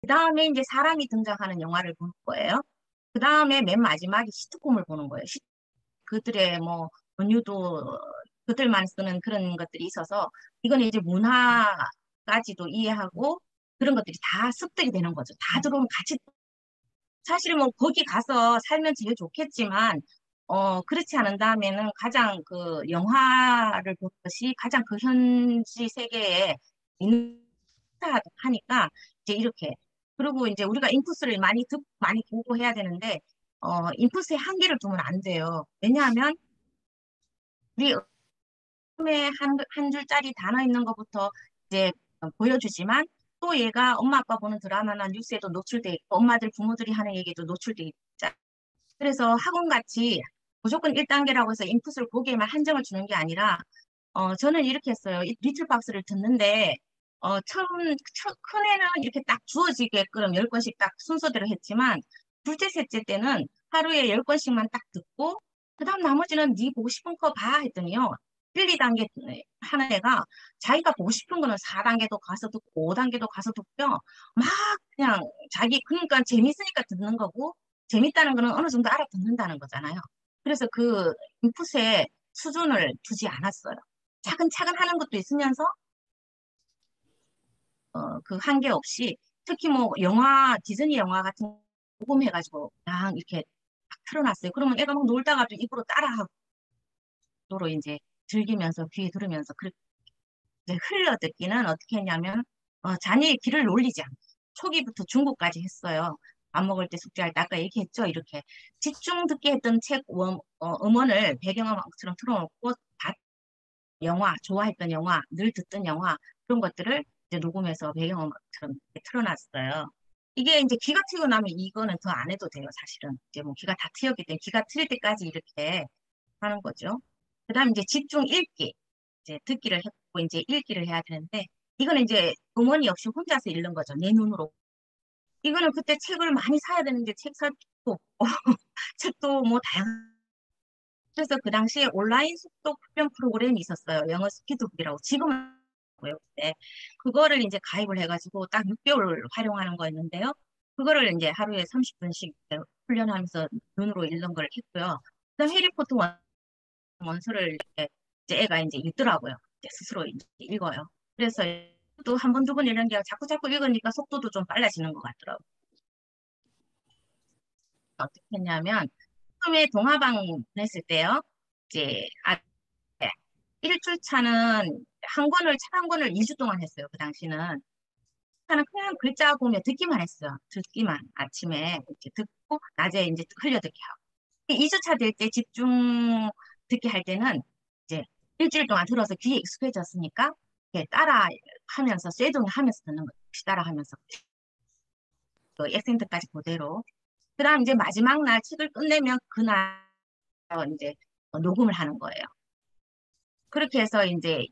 그 다음에 이제 사람이 등장하는 영화를 볼 거예요. 그 다음에 맨 마지막에 시트콤을 보는 거예요. 그들의 뭐 은유도 그들만 쓰는 그런 것들이 있어서 이거는 이제 문화까지도 이해하고 그런 것들이 다 습득이 되는 거죠. 다 들어오면 같이 사실 뭐 거기 가서 살면 제일 좋겠지만 그렇지 않은 다음에는 가장 그 영화를 볼 것이 가장 그 현지 세계에 있는 하니까 이제 이렇게 그리고 이제 우리가 인풋을 많이 많이 보고 해야 되는데 인풋에 한계를 두면 안 돼요. 왜냐하면 우리 처음에 한 줄짜리 단어 있는 것부터 이제 보여주지만 또 얘가 엄마 아빠 보는 드라마나 뉴스에도 노출돼 있고 엄마들 부모들이 하는 얘기도 노출돼 있잖아요. 그래서 학원같이 무조건 1단계라고 해서 인풋을 보기에만 한정을 주는 게 아니라 저는 이렇게 했어요. 이 리틀박스를 듣는데 큰 애는 이렇게 딱 주어지게끔 10권씩 딱 순서대로 했지만 둘째, 셋째 때는 하루에 10권씩만 딱 듣고 그 다음 나머지는 네 보고 싶은 거 봐 했더니요. 1, 2단계 하는 애가 자기가 보고 싶은 거는 4단계도 가서 듣고 5단계도 가서 듣고요. 막 그냥 그러니까 재밌으니까 듣는 거고 재밌다는 거는 어느 정도 알아듣는다는 거잖아요. 그래서 그 인풋의 수준을 두지 않았어요. 차근차근 하는 것도 있으면서 그 한계 없이 특히 뭐 디즈니 영화 같은 거 녹음해가지고 그냥 이렇게 막 틀어놨어요. 그러면 애가 막 놀다가도 입으로 따라하고 도로 이제 즐기면서 귀에 들으면서 그렇게 이제 흘려 듣기는 어떻게 했냐면 자녀의 귀를 놀리지 않고 초기부터 중고까지 했어요. 밥 먹을 때 숙제할 때 아까 얘기했죠. 이렇게 집중 듣게 했던 책 음원을 배경음악처럼 틀어놓고 영화 좋아했던 영화 늘 듣던 영화 그런 것들을 이제 녹음해서 배경음악처럼 이렇게 틀어놨어요. 이게 이제 귀가 트이고 나면 이거는 더 안 해도 돼요. 사실은 이제 뭐 귀가 다 트였기 때문에 귀가 트일 때까지 이렇게 하는 거죠. 그다음 이제 집중 읽기 이제 듣기를 했고 이제 읽기를 해야 되는데 이거는 이제 어머니 없이 혼자서 읽는 거죠. 내 눈으로. 이거는 그때 책을 많이 사야 되는데 책 살 수도 없고 책도 뭐 다양한 그래서 그 당시에 온라인 속도 훈련 프로그램이 있었어요. 영어 스피드북이라고 지금은 고요. 네. 그거를 이제 가입을 해가지고 딱 6개월 활용하는 거였는데요. 그거를 이제 하루에 30분씩 훈련하면서 눈으로 읽는 걸 했고요. 그다음 해리포터 원서를 이렇게 이제 애가 이제 읽더라고요. 이제 스스로 이제 읽어요. 그래서 또 한 번, 두 번 읽는 게 자꾸 읽으니까 속도도 좀 빨라지는 것 같더라고요. 어떻게 했냐면 처음에 동화방 보냈을 때요. 이제 1주차는 책 한 권을 2주 동안 했어요. 그 당시는. 차는 그냥 글자 보며 듣기만 했어요. 듣기만 아침에 이렇게 듣고 낮에 이제 흘려듣기 하고. 2주차 될 때 집중 듣기 할 때는 이제 일주일 동안 들어서 귀에 익숙해졌으니까 이렇게 따라 하면서 쇄도잉 하면서 듣는 거예요. 따라 하면서 또 액센트까지 그대로. 그다음 이제 마지막 날 책을 끝내면 그날 이제 녹음을 하는 거예요. 그렇게 해서 이제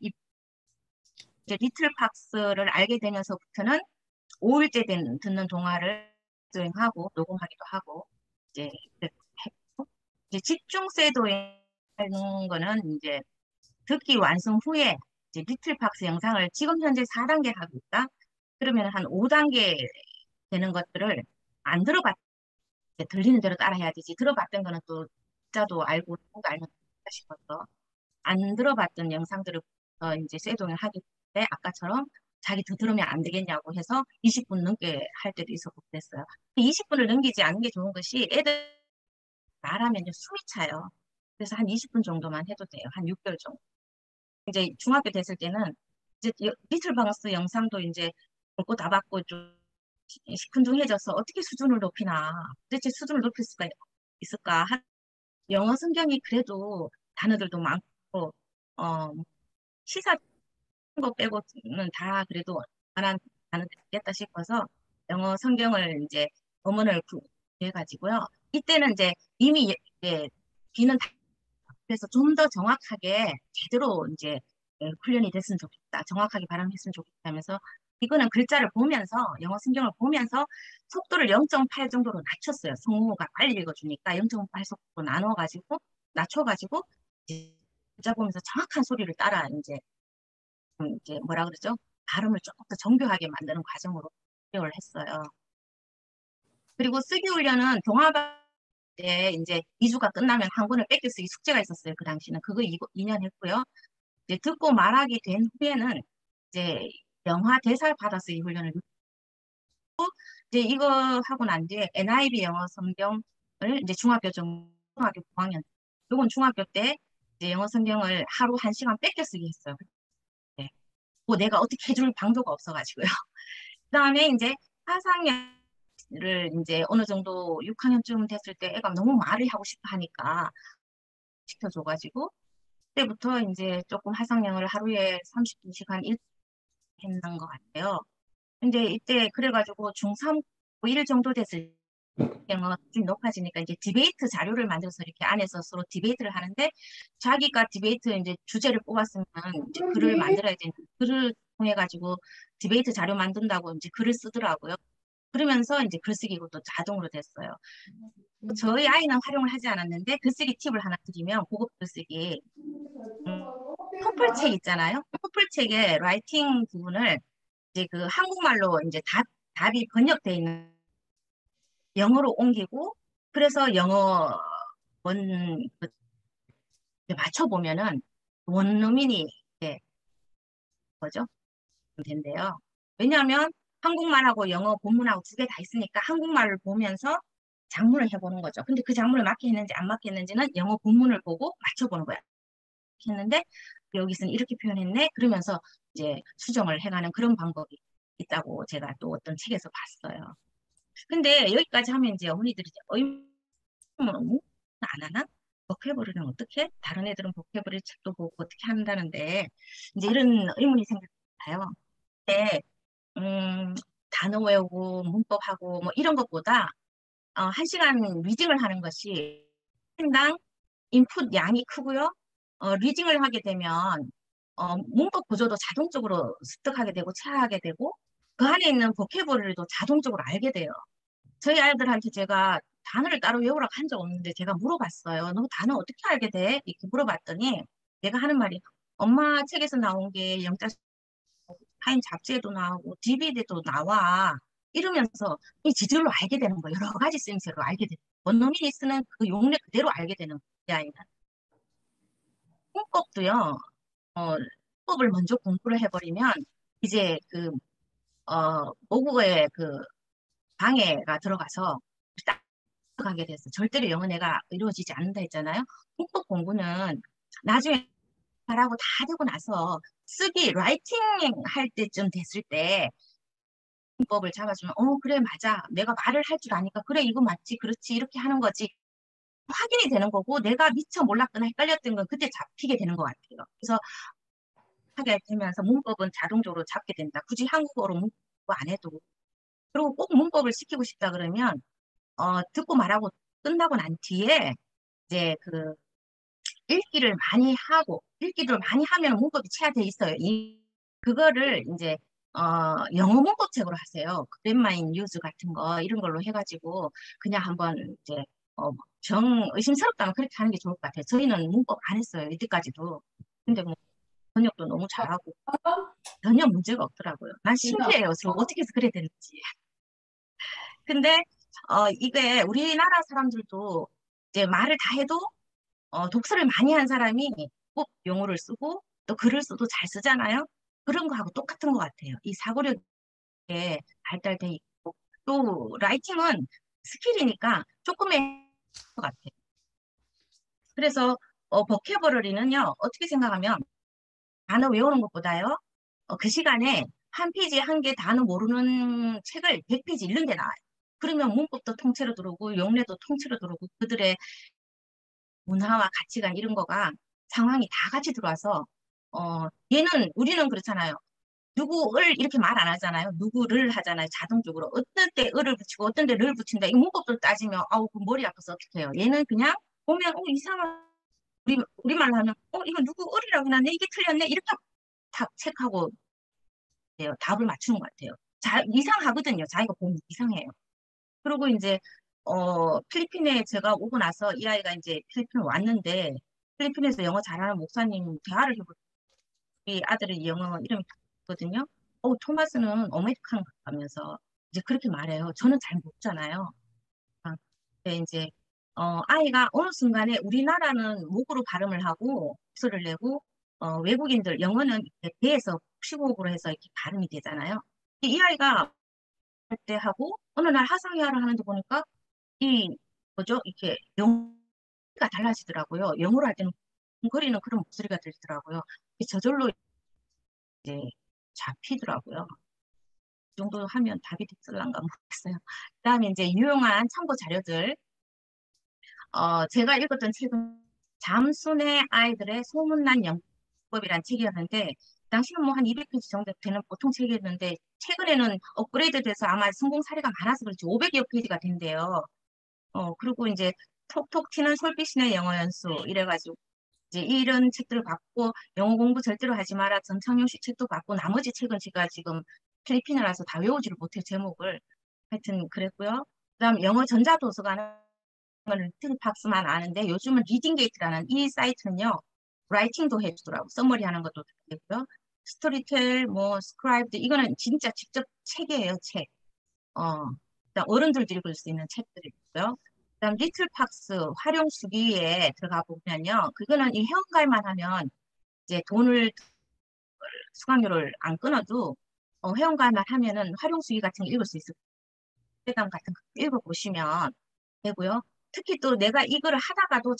리틀박스를 알게 되면서부터는 5일째 듣는 동화를 수행하고 녹음하기도 하고 이제 했고 이제 집중 쇄도잉 하는 거는 이제 듣기 완성 후에 이제 리틀박스 영상을 지금 현재 4단계 하고 있다. 그러면 한 5단계 되는 것들을 안 들어봤 들리는 대로 따라해야 되지. 들어봤던 거는 또 자도 알고 누군가 알면 된다 싶어서 안 들어봤던 영상들을 이제 쇄도를 하기 때문에 아까처럼 자기 더 들으면 안 되겠냐고 해서 20분 넘게 할 때도 있었고 그랬어요. 20분을 넘기지 않는 게 좋은 것이 애들 말하면요 숨이 차요. 그래서 한 20분 정도만 해도 돼요. 한 6개월 정도. 이제 중학교 됐을 때는 이제 리틀 방스 영상도 이제 볼거 다 봤고 좀 시큰둥해져서 어떻게 수준을 높이나 도대체 수준을 높일 수가 있을까? 영어 성경이 그래도 단어들도 많고 시사 거 빼고는 다 그래도 만한 단어들이 있겠다 싶어서 영어 성경을 이제 어문을 구해가지고요. 이때는 이제 이미 예, 귀는 그래서 좀 더 정확하게 제대로 이제 훈련이 됐으면 좋겠다. 정확하게 발음했으면 좋겠다 하면서 이거는 글자를 보면서 영어 성경을 보면서 속도를 0.8 정도로 낮췄어요. 성우가 빨리 읽어주니까 0.8 속도로 나눠가지고 낮춰가지고 이제 글자 보면서 정확한 소리를 따라 이제 뭐라 그러죠? 발음을 조금 더 정교하게 만드는 과정으로 활용을 했어요. 그리고 쓰기 훈련은 동화방 때 이제 2주가 끝나면 한 권을 뺏겨 쓰기 숙제가 있었어요. 그 당시는 그거 2년 했고요. 이제 듣고 말하기 된 후에는 이제 영화 대사를 받아쓰기 훈련을 이제 이거 하고 난 뒤에 NIV 영어 성경을 이제 중학교 9학년 요건 중학교 때 이제 영어 성경을 하루 1시간 뺏겨 쓰기 했어요. 네. 뭐 내가 어떻게 해줄 방도가 없어가지고요. 그다음에 이제 화상을 이제 어느 정도 6학년쯤 됐을 때 애가 너무 말을 하고 싶어 하니까 시켜줘가지고 그때부터 이제 조금 화상영어를 하루에 32시간 했는 것 같아요. 근데 이때 그래가지고 중3, 고1 정도 됐을 때 영어가 좀 높아지니까 이제 디베이트 자료를 만들어서 이렇게 안에서 서로 디베이트를 하는데 자기가 디베이트 이제 주제를 뽑았으면 이제 글을 만들어야 되는 글을 통해 가지고 디베이트 자료 만든다고 이제 글을 쓰더라고요. 그러면서 이제 글쓰기가 또 자동으로 됐어요. 저희 아이는 활용을 하지 않았는데 글쓰기 팁을 하나 드리면 고급 글쓰기 토플책 있잖아요. 토플책의 라이팅 부분을 이제 그 한국말로 이제 답이 번역돼 있는 영어로 옮기고 그래서 영어 그 맞춰보면은 원어민이 이제 뭐죠? 된대요. 왜냐하면 한국말하고 영어 본문하고 두 개 다 있으니까 한국말을 보면서 작문을 해보는 거죠. 근데 그 작문을 맞게 했는지 안 맞게 했는지는 영어 본문을 보고 맞춰보는 거야. 했는데 여기서는 이렇게 표현했네. 그러면서 이제 수정을 해가는 그런 방법이 있다고 제가 또 어떤 책에서 봤어요. 근데 여기까지 하면 이제 어머니들이 이제 의문은 안 하나? 보케블리는 어떻게? 다른 애들은 보케블리 책도 보고 어떻게 한다는데 이제 이런 의문이 생겼어요. 근데 단어 외우고 문법하고 뭐 이런 것보다 1시간 리딩을 하는 것이 당 인풋 양이 크고요. 리딩을 하게 되면 문법 구조도 자동적으로 습득하게 되고 체화하게 되고 그 안에 있는 보케블리도 자동적으로 알게 돼요. 저희 아이들한테 제가 단어를 따로 외우라고 한 적 없는데 제가 물어봤어요. 너 단어 어떻게 알게 돼? 이렇게 물어봤더니 내가 하는 말이 엄마 책에서 나온 게 영자 타임 잡지에도 나오고 DVD에도 나와. 이러면서 이 지절로 알게 되는 거예요. 여러 가지 쓰임새로 알게 되는 거예요. 원어민이 쓰는 그 용례 그대로 알게 되는 거예요. 이 아이는. 문법도요. 문법을 먼저 공부를 해버리면 이제 모국어의 그 방해가 들어가서 딱 가게 돼서 절대로 영어가 이루어지지 않는다 했잖아요. 문법 공부는 나중에 말하고 다 되고 나서 쓰기, 라이팅 할 때쯤 됐을 때 문법을 잡아주면 그래 맞아 내가 말을 할 줄 아니까 그래 이거 맞지 그렇지 이렇게 하는 거지 확인이 되는 거고 내가 미처 몰랐거나 헷갈렸던 건 그때 잡히게 되는 것 같아요. 그래서 하게 되면서 문법은 자동적으로 잡게 된다. 굳이 한국어로 문법 안 해도 그리고 꼭 문법을 시키고 싶다 그러면 듣고 말하고 끝나고 난 뒤에 이제 그 읽기를 많이 하면 문법이 체화돼 있어요. 그거를 이제 영어 문법책으로 하세요. 그랜마인 뉴즈 같은 거 이런 걸로 해가지고 그냥 한번 이제 의심스럽다면 그렇게 하는 게 좋을 것 같아요. 저희는 문법 안 했어요. 이때까지도. 근데 뭐 번역도 너무 잘하고 전혀 문제가 없더라고요. 난 신기해요. 저 어떻게 해서 그래야 되는지. 근데 이게 우리나라 사람들도 이제 말을 다 해도 독서를 많이 한 사람이 꼭 용어를 쓰고 또 글을 써도 잘 쓰잖아요. 그런 거하고 똑같은 것 같아요. 이 사고력에 발달돼 있고 또 라이팅은 스킬이니까 조금의 것 같아요. 그래서 버캐버러리는요 어떻게 생각하면 단어 외우는 것보다요 그 시간에 한 페이지 한 개 단어 모르는 책을 100페이지 읽는 게 나아요. 그러면 문법도 통째로 들어오고 용례도 통째로 들어오고 그들의 문화와 가치관 이런 거가 상황이 다 같이 들어와서 우리는 그렇잖아요. 누구를 이렇게 말 안 하잖아요. 누구를 하잖아요. 자동적으로. 어떤 때 을을 붙이고 어떤 때 를 붙인다. 이 문법도 따지면 아우 그 머리 아파서 어떻게 해요. 얘는 그냥 보면 이상한 우리말로 하면 이거 누구 을이라고 해놨네. 이게 틀렸네. 이렇게 다 체크하고 돼요. 답을 맞추는 것 같아요. 이상하거든요. 자기가 보면 이상해요. 그리고 이제 필리핀에 제가 오고 나서 이 아이가 이제 필리핀 왔는데 필리핀에서 영어 잘하는 목사님 대화를 해볼 이 아들의 영어 이름이 있거든요. 토마스는 아메리칸 가면서 이제 그렇게 말해요. 저는 잘 모르잖아요. 근데 이제 아이가 어느 순간에 우리나라는 목으로 발음을 하고 목소리를 내고 외국인들 영어는 이렇게 배에서 식호흡으로 해서 이렇게 발음이 되잖아요. 이 아이가 할 때 하고 어느 날 하상회화를 하는데 보니까 이 뭐죠? 이렇게 영어가 달라지더라고요. 영어로 할 때는 거리는 그런 목소리가 들리더라고요. 저절로 이제 잡히더라고요. 이 정도 하면 답이 됐을란가 모르겠어요. 그다음에 이제 유용한 참고 자료들. 제가 읽었던 책은 잠순의 아이들의 소문난 영법이란 책이었는데 그 당시는 뭐 한 200페이지 정도 되는 보통 책이었는데 최근에는 업그레이드 돼서 아마 성공 사례가 많아서 그렇지 500여 페이지가 된대요. 그리고 이제 톡톡 튀는 솔빛이네 영어 연수 이래가지고 이제 이런 책들을 받고 영어 공부 절대로 하지 마라 전창용 씨 책도 받고 나머지 책은 제가 지금 필리핀어라서 다 외우지를 못해요 제목을 하여튼 그랬고요. 그다음 영어 전자도서관은 리틀팍스만 아는데 요즘은 리딩게이트라는 이 사이트는요 라이팅도 해주더라고 써머리 하는 것도 되고요. 스토리텔 뭐 스크라이브드 이거는 진짜 직접 책이에요 책. 그다음 어른들도 읽을 수 있는 책들이 있고요. 그다음 리틀팍스 활용 수기에 들어가 보면요. 그거는 이 회원가입만 하면 이제 돈을 수강료를 안 끊어도 회원가입만 하면은 활용 수기 같은 거 읽을 수 있어요. 대담 같은 거 읽어보시면 되고요. 특히 또 내가 이거를 하다가도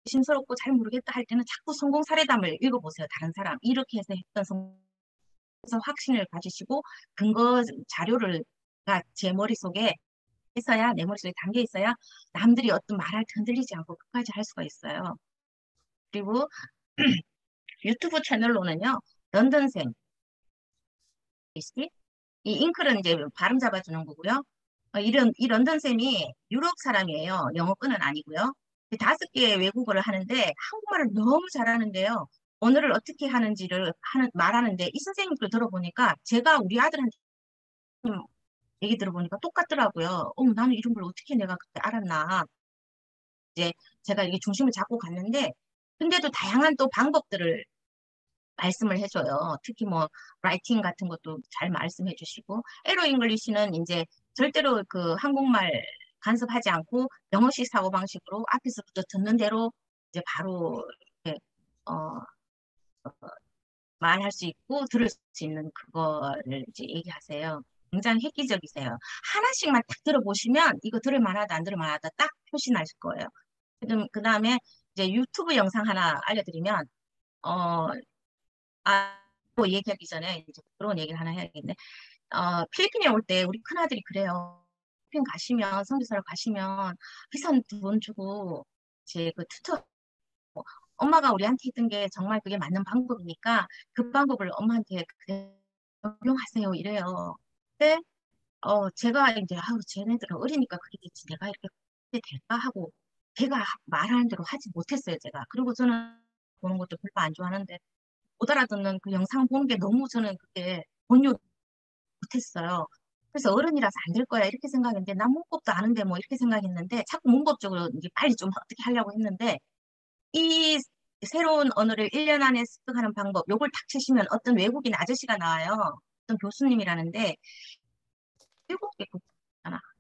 심스럽고 잘 모르겠다 할 때는 자꾸 성공 사례담을 읽어보세요. 다른 사람 이렇게 해서 했던 성공에서 확신을 가지시고 근거 자료를 제 머릿속에 있어야 내 머릿속에 담겨 있어야 남들이 어떤 말할 때 흔들리지 않고 끝까지 할 수가 있어요. 그리고 유튜브 채널로는요. 런던생 이 잉크는 이제 발음 잡아주는 거고요. 이 런던쌤이 유럽 사람이에요. 영어권은 아니고요. 5개의 외국어를 하는데 한국말을 너무 잘하는데요. 언어를 어떻게 하는지를 말하는데 이 선생님 걸 들어보니까 제가 우리 아들한테 얘기 들어보니까 똑같더라고요. 나는 이런 걸 어떻게 내가 그때 알았나. 이제 제가 이게 중심을 잡고 갔는데 근데도 다양한 또 방법들을 말씀을 해줘요. 특히 뭐 라이팅 같은 것도 잘 말씀해 주시고 에로 잉글리시는 이제 절대로 그 한국말 간섭하지 않고 영어식 사고방식으로 앞에서부터 듣는 대로 이제 바로 이렇게 말할 수 있고 들을 수 있는 그거를 이제 얘기하세요. 굉장히 획기적이세요. 하나씩만 딱 들어보시면 이거 들을 만하다 안 들을 만하다 딱 표시 나실 거예요. 그다음에 이제 유튜브 영상 하나 알려드리면 어, 뭐 얘기하기 전에 이제 그런 얘기를 하나 해야겠네. 필리핀에 올 때 우리 큰아들이 그래요. 필리핀 가시면, 선교사로 가시면 비싼 돈 주고 이제 그 튜터, 엄마가 우리한테 했던 게 정말 그게 맞는 방법이니까 그 방법을 엄마한테 그래 적용하세요 이래요. 근데 제가 이제 아우 쟤네들은 어리니까 그러겠지 내가 이렇게 해도 될까 하고 걔가 말하는 대로 하지 못했어요 제가. 그리고 저는 보는 것도 별로 안 좋아하는데 못 알아듣는 그 영상 보는 게 너무 저는 그게 본의 못했어요. 그래서 어른이라서 안 될 거야 이렇게 생각했는데 난 문법도 아는데 뭐 이렇게 생각했는데 자꾸 문법적으로 이제 빨리 좀 어떻게 하려고 했는데 이 새로운 언어를 1년 안에 습득하는 방법 요걸 탁 치시면 어떤 외국인 아저씨가 나와요. 어떤 교수님이라는데 7개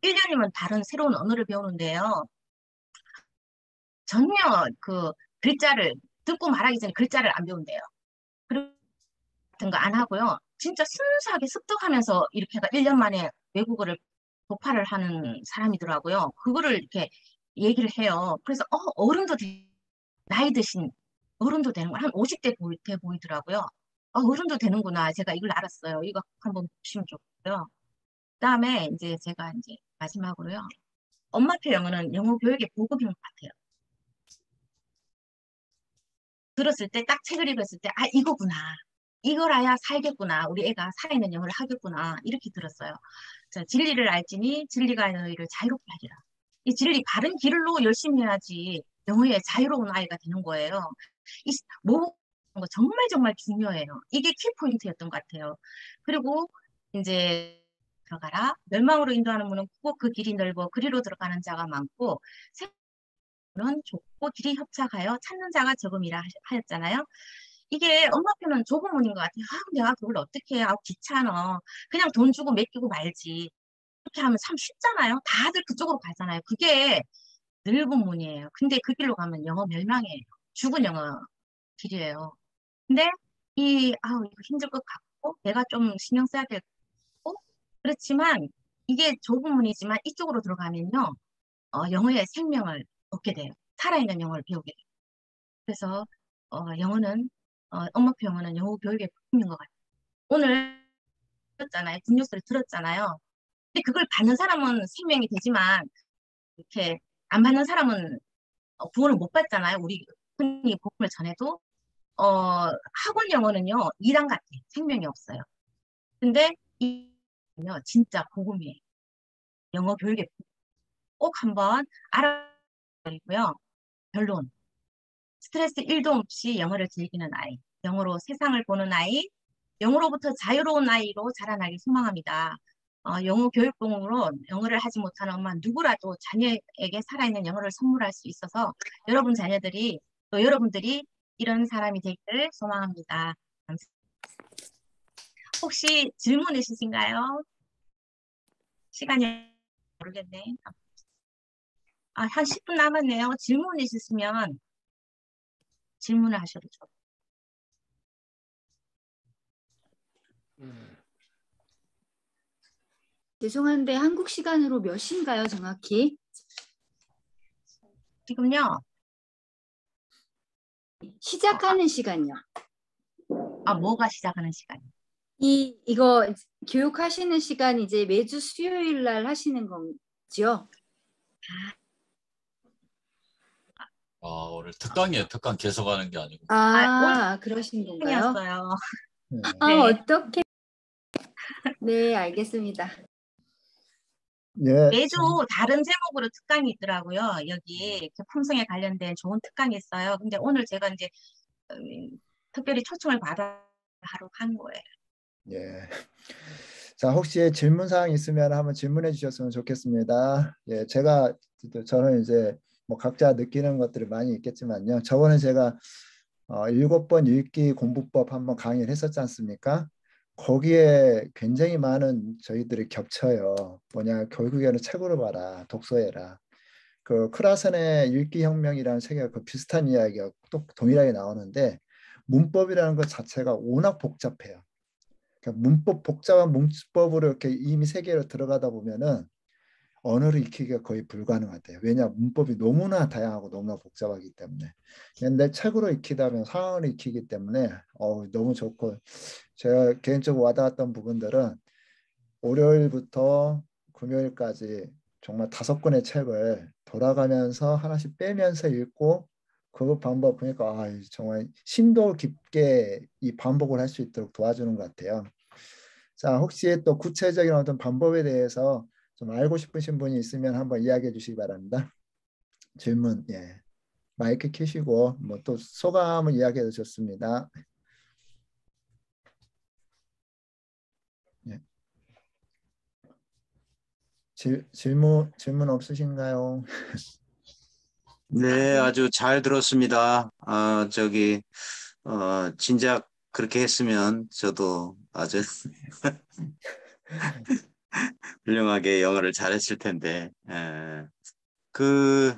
1년이면 다른 새로운 언어를 배우는데요. 전혀 그 글자를 듣고 말하기 전에 글자를 안 배운대요. 그런 같은 거 안 하고요. 진짜 순수하게 습득하면서 이렇게가 1년 만에 외국어를 독파를 하는 사람이더라고요. 그거를 이렇게 얘기를 해요. 그래서 어른도 나이 드신 어른도 되는 거 한 50대 돼 보이더라고요. 어른도 되는구나. 제가 이걸 알았어요. 이거 한번 보시면 좋고요. 그다음에 이제 제가 이제 마지막으로요. 엄마표 영어는 영어 교육의 보급인 것 같아요. 들었을 때 딱 책을 읽었을 때 이거구나. 이걸 알아야 살겠구나. 우리 애가 살아있는 영어를 하겠구나. 이렇게 들었어요. 자, 진리를 알지니 진리가 너희를 자유롭게 하리라. 이 진리 바른 길로 열심히 해야지 영어의 자유로운 아이가 되는 거예요. 이 모르는 거 정말 정말 중요해요. 이게 키포인트였던 것 같아요. 그리고 이제 들어가라. 멸망으로 인도하는 문은 크고 그 길이 넓어 그리로 들어가는 자가 많고 생명은 좁고 길이 협착하여 찾는 자가 적음이라 하였잖아요. 이게 엄마표는 좁은 문인 것 같아요. 내가 그걸 어떻게 해? 귀찮아. 그냥 돈 주고 맡기고 말지. 이렇게 하면 참 쉽잖아요. 다들 그쪽으로 가잖아요. 그게 넓은 문이에요. 근데 그 길로 가면 영어 멸망이에요. 죽은 영어 길이에요. 근데 이거 힘들 것 같고 내가 좀 신경 써야 될 것 같고 그렇지만 이게 좁은 문이지만 이쪽으로 들어가면요. 영어의 생명을 얻게 돼요. 살아있는 영어를 배우게 돼요. 그래서 영어는 엄마표 영어는 영어 교육의 부품인 것 같아요. 오늘 들었잖아요. 굿뉴스를 들었잖아요. 근데 그걸 받는 사람은 생명이 되지만 이렇게 안 받는 사람은 구원을 못 받잖아요. 우리 흔히 복음을 전해도 학원 영어는요 2단 같아. 생명이 없어요. 근데 이요 진짜 복음이에요. 영어 교육의 부품. 꼭 한번 알아보고요. 결론. 스트레스 1도 없이 영어를 즐기는 아이, 영어로 세상을 보는 아이, 영어로부터 자유로운 아이로 자라나길 소망합니다. 영어 교육봉으로 영어를 하지 못하는 엄마 누구라도 자녀에게 살아있는 영어를 선물할 수 있어서 여러분 자녀들이 또 여러분들이 이런 사람이 되기를 소망합니다. 혹시 질문 있으신가요? 시간이 모르겠네. 한 10분 남았네요. 질문 있으시면 질문을 하셔도 좋아요. 죄송한데 한국 시간으로 몇 시인가요, 정확히? 지금요. 시작하는 시간이요. 뭐가 시작하는 시간? 이거 교육하시는 시간 이제 매주 수요일 날 하시는 거죠? 오늘 특강이에요. 특강 계속 하는 게 아니고. 오늘 그러신 건가요? 특강이었어요. 네. 어떻게? 네, 알겠습니다. 예. 매주 다른 제목으로 특강이 있더라고요. 여기 이렇게 품성에 관련된 좋은 특강이 있어요. 근데 오늘 제가 이제 특별히 초청을 받아 하러 간 거예요. 예. 자, 혹시 질문 사항 있으면 한번 질문해 주셨으면 좋겠습니다. 예, 저는 이제 뭐 각자 느끼는 것들이 많이 있겠지만요. 저번에 제가 7번 읽기 공부법 한번 강의를 했었지 않습니까? 거기에 굉장히 많은 저희들이 겹쳐요. 뭐냐, 결국에는 책으로 봐라, 독서해라. 그 크라센의 읽기혁명이라는 책에 그 비슷한 이야기가 또 동일하게 나오는데 문법이라는 것 자체가 워낙 복잡해요. 그러니까 복잡한 문법으로 이렇게 이미 세계로 들어가다 보면은 언어를 익히기가 거의 불가능하대요. 왜냐, 문법이 너무나 다양하고 너무나 복잡하기 때문에. 근데 책으로 익히다면 상황을 익히기 때문에 너무 좋고, 제가 개인적으로 와닿았던 부분들은 월요일부터 금요일까지 정말 5권의 책을 돌아가면서 하나씩 빼면서 읽고 그 방법 보니까 정말 심도 깊게 이 반복을 할 수 있도록 도와주는 것 같아요. 자, 혹시 또 구체적인 어떤 방법에 대해서 좀 알고 싶으신 분이 있으면 한번 이야기해 주시기 바랍니다. 질문, 예. 마이크 켜시고 뭐 또 소감을 이야기해도 좋습니다. 예. 질문 없으신가요? 네, 아주 잘 들었습니다. 진작 그렇게 했으면 저도 아주 훌륭하게 영어를 잘했을 텐데. 그,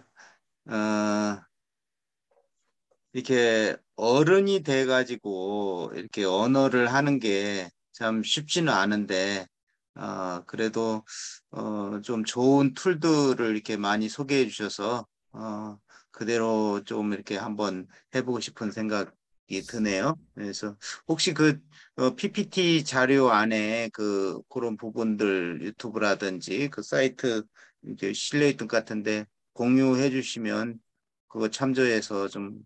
어, 이렇게 어른이 돼가지고 이렇게 언어를 하는 게 참 쉽지는 않은데, 그래도, 좀 좋은 툴들을 이렇게 많이 소개해 주셔서, 그대로 좀 이렇게 한번 해보고 싶은 생각이 드네요. 그래서 혹시 그 PPT 자료 안에 그런 부분들 유튜브라든지 그 사이트 이제 실려 있던 것 같은데 공유해 주시면 그거 참조해서 좀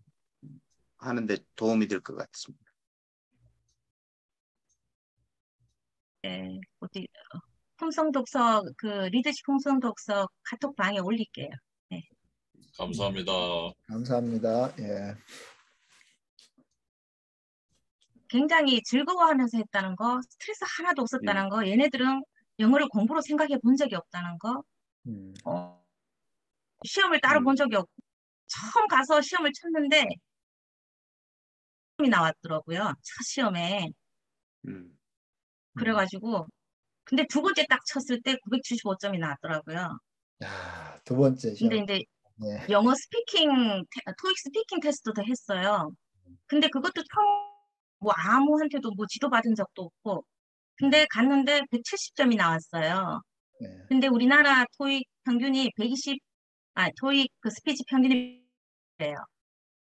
하는데 도움이 될 것 같습니다. 네, 어디 홍성독서 그 리더십 홍성독서 카톡방에 올릴게요. 네. 감사합니다. 감사합니다. 예. 굉장히 즐거워하면서 했다는 거, 스트레스 하나도 없었다는 거, 얘네들은 영어를 공부로 생각해 본 적이 없다는 거, 음, 시험을 따로 본 적이 없고, 처음 가서 시험을 쳤는데, 시험이 나왔더라고요. 첫 시험에. 그래가지고, 근데 두 번째 딱 쳤을 때 975점이 나왔더라고요. 야, 두 번째 근데 시험. 이제 네. 영어 스피킹, 토익 스피킹 테스트도 했어요. 근데 그것도 처음, 뭐 아무한테도 뭐 지도받은 적도 없고, 근데 갔는데 170점이 나왔어요. 네. 근데 우리나라 토익 평균이 120, 토익 그 스피치 평균이 래요.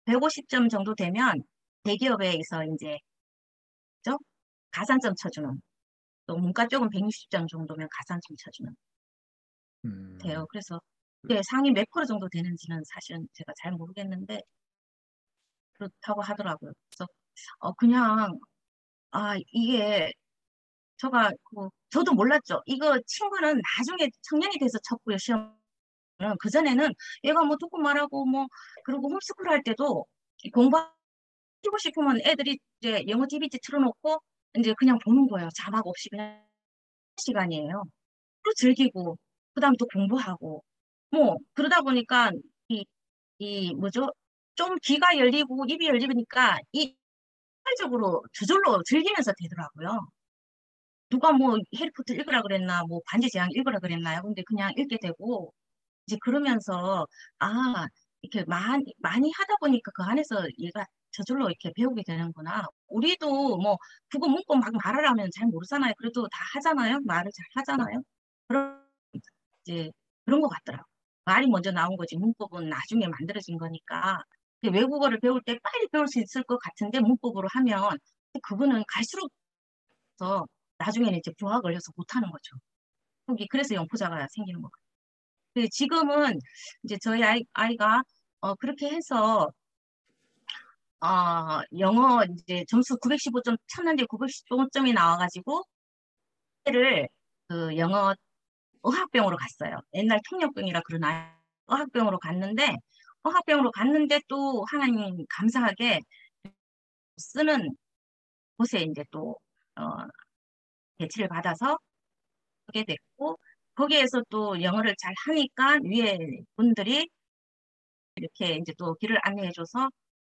150점 정도 되면 대기업에서 이제, 죠? 가산점 쳐주는. 또 문과 쪽은 160점 정도면 가산점 쳐주는. 돼요. 그래서 상위 몇 프로 정도 되는지는 사실은 제가 잘 모르겠는데, 그렇다고 하더라고요. 그래서, 그냥, 이게, 저도 몰랐죠. 이거 친구는 나중에 청년이 돼서 쳤고요, 시험. 그전에는 얘가 뭐 듣고 말하고 뭐 그리고 홈스쿨 할 때도 공부하고 싶으면 애들이 이제 영어 DVD 틀어놓고 이제 그냥 보는 거예요. 자막 없이 그냥 시간이에요. 또 즐기고 그다음 또 공부하고 뭐 그러다 보니까 이 뭐죠? 좀 귀가 열리고 입이 열리니까 이 적으로 저절로 즐기면서 되더라고요. 누가 뭐 해리포터 읽으라 그랬나 뭐 반지의 제왕 읽으라 그랬나요? 근데 그냥 읽게 되고 이제 그러면서 이렇게 많이 하다 보니까 그 안에서 얘가 저절로 이렇게 배우게 되는구나. 우리도 뭐 국어 문법 막 말하라면 잘 모르잖아요. 그래도 다 하잖아요. 말을 잘 하잖아요. 그런 이제 그런 것 같더라고. 말이 먼저 나온 거지 문법은 나중에 만들어진 거니까. 근데 외국어를 배울 때 빨리 배울 수 있을 것 같은데 문법으로 하면 그거는 갈수록 더 나중에는 이제 부하 걸려서 못하는 거죠. 그래서 영포자가 생기는 거. 지금은 이제 저희 아이가 그렇게 해서 영어 이제 점수 915점 쳤는데 915점이 나와가지고 애를 그 영어 어학병으로 갔어요. 옛날 통역병이라 그러나 어학병으로 갔는데 또 하나님 감사하게 쓰는 곳에 이제 또 배치를 받아서 하게 됐고 거기에서 또 영어를 잘 하니까 위에 분들이 이렇게 이제 또 길을 안내해줘서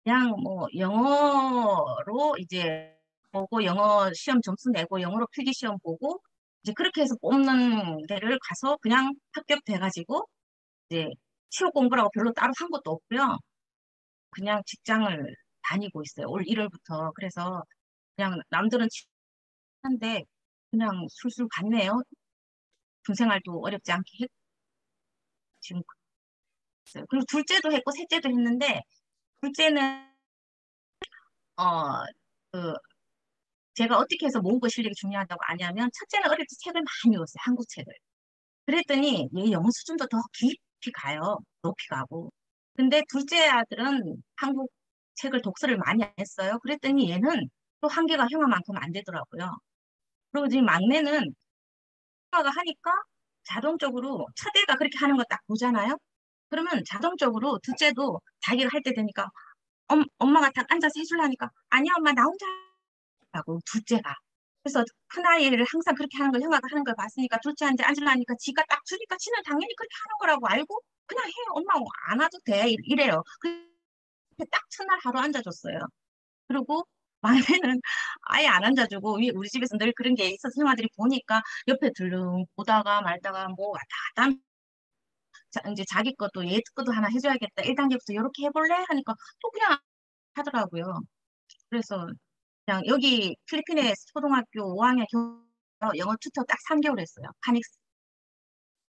그냥 뭐 영어로 이제 보고 영어 시험 점수 내고 영어로 필기 시험 보고 이제 그렇게 해서 뽑는 데를 가서 그냥 합격돼가지고 이제 취업 공부라고 별로 따로 한 것도 없고요. 그냥 직장을 다니고 있어요. 올 1월부터. 그래서 그냥 남들은 한데 그냥 술술 갔네요. 군생활도 어렵지 않게 했고 지금 있어요. 그리고 둘째도 했고 셋째도 했는데 둘째는 어, 그, 제가 어떻게 해서 모국어 실력이 중요하다고 아냐면, 첫째는 어릴 때 책을 많이 읽었어요, 한국 책을. 그랬더니, 얘 영어 수준도 더 깊이 가요, 높이 가고. 근데 둘째 아들은 한국 책을 독서를 많이 안 했어요. 그랬더니 얘는 또 한계가 형아만큼 안 되더라고요. 그리고 지금 막내는 형아가 하니까 자동적으로, 첫애가 그렇게 하는 거 딱 보잖아요? 그러면 자동적으로 둘째도 자기가 할 때 되니까, 엄마가 딱 앉아서 해주려니까, 아니야, 엄마, 나 혼자 하고 둘째가. 그래서 큰아이를 항상 그렇게 하는 걸 형아가 하는 걸 봤으니까 둘째한테 앉으려니까 지가 딱 주니까 지는 당연히 그렇게 하는 거라고 알고 그냥 해. 엄마 안 와도 돼. 이래요. 그딱 첫날 하루 앉아줬어요. 그리고 막내는 아예 안 앉아주고 우리 집에서 늘 그런 게 있어서 형아들이 보니까 옆에 들릉 보다가 말다가 뭐 왔다 갔다 이제 자기 것도 얘 것도 하나 해줘야겠다. 1단계부터 이렇게 해볼래? 하니까 또 그냥 하더라고요. 그래서 그냥 여기 필리핀의 초등학교 5학년 영어 튜터 딱 3개월 했어요. 파닉스.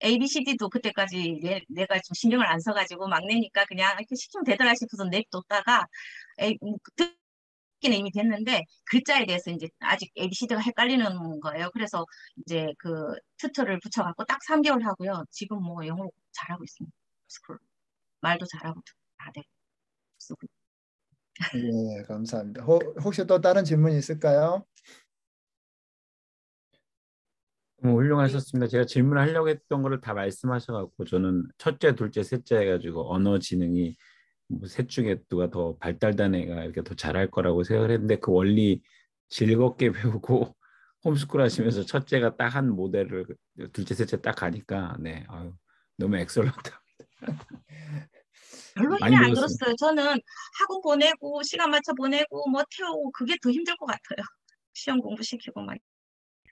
ABCD도 그때까지 내가 좀 신경을 안 써가지고 막내니까 그냥 이렇게 시키면 되더라 싶어서 냅뒀다가 듣기는 이미 됐는데 글자에 대해서 이제 아직 ABCD가 헷갈리는 거예요. 그래서 이제 그 튜터를 붙여갖고 딱 3개월 하고요. 지금 뭐 영어 잘하고 있습니다. 스쿨 말도 잘하고 다 되고 쓰고. 예, 감사합니다. 혹시 또 다른 질문 있을까요? 너무 훌륭하셨습니다. 제가 질문하려고 했던 거를 다 말씀하셔갖고 저는 첫째, 둘째, 셋째 해가지고 언어 지능이 뭐 셋 중에 누가 더 발달된 애가 이렇게 더 잘할 거라고 생각을 했는데 그 원리 즐겁게 배우고 홈스쿨 하시면서 첫째가 딱 한 모델을 둘째, 셋째 딱 가니까 네, 아유, 너무 엑설런트. 별로 많이 힘이 안 배웠습니다. 들었어요. 저는 학원 보내고 시간 맞춰 보내고 뭐 태우고 그게 더 힘들 것 같아요. 시험 공부시키고 막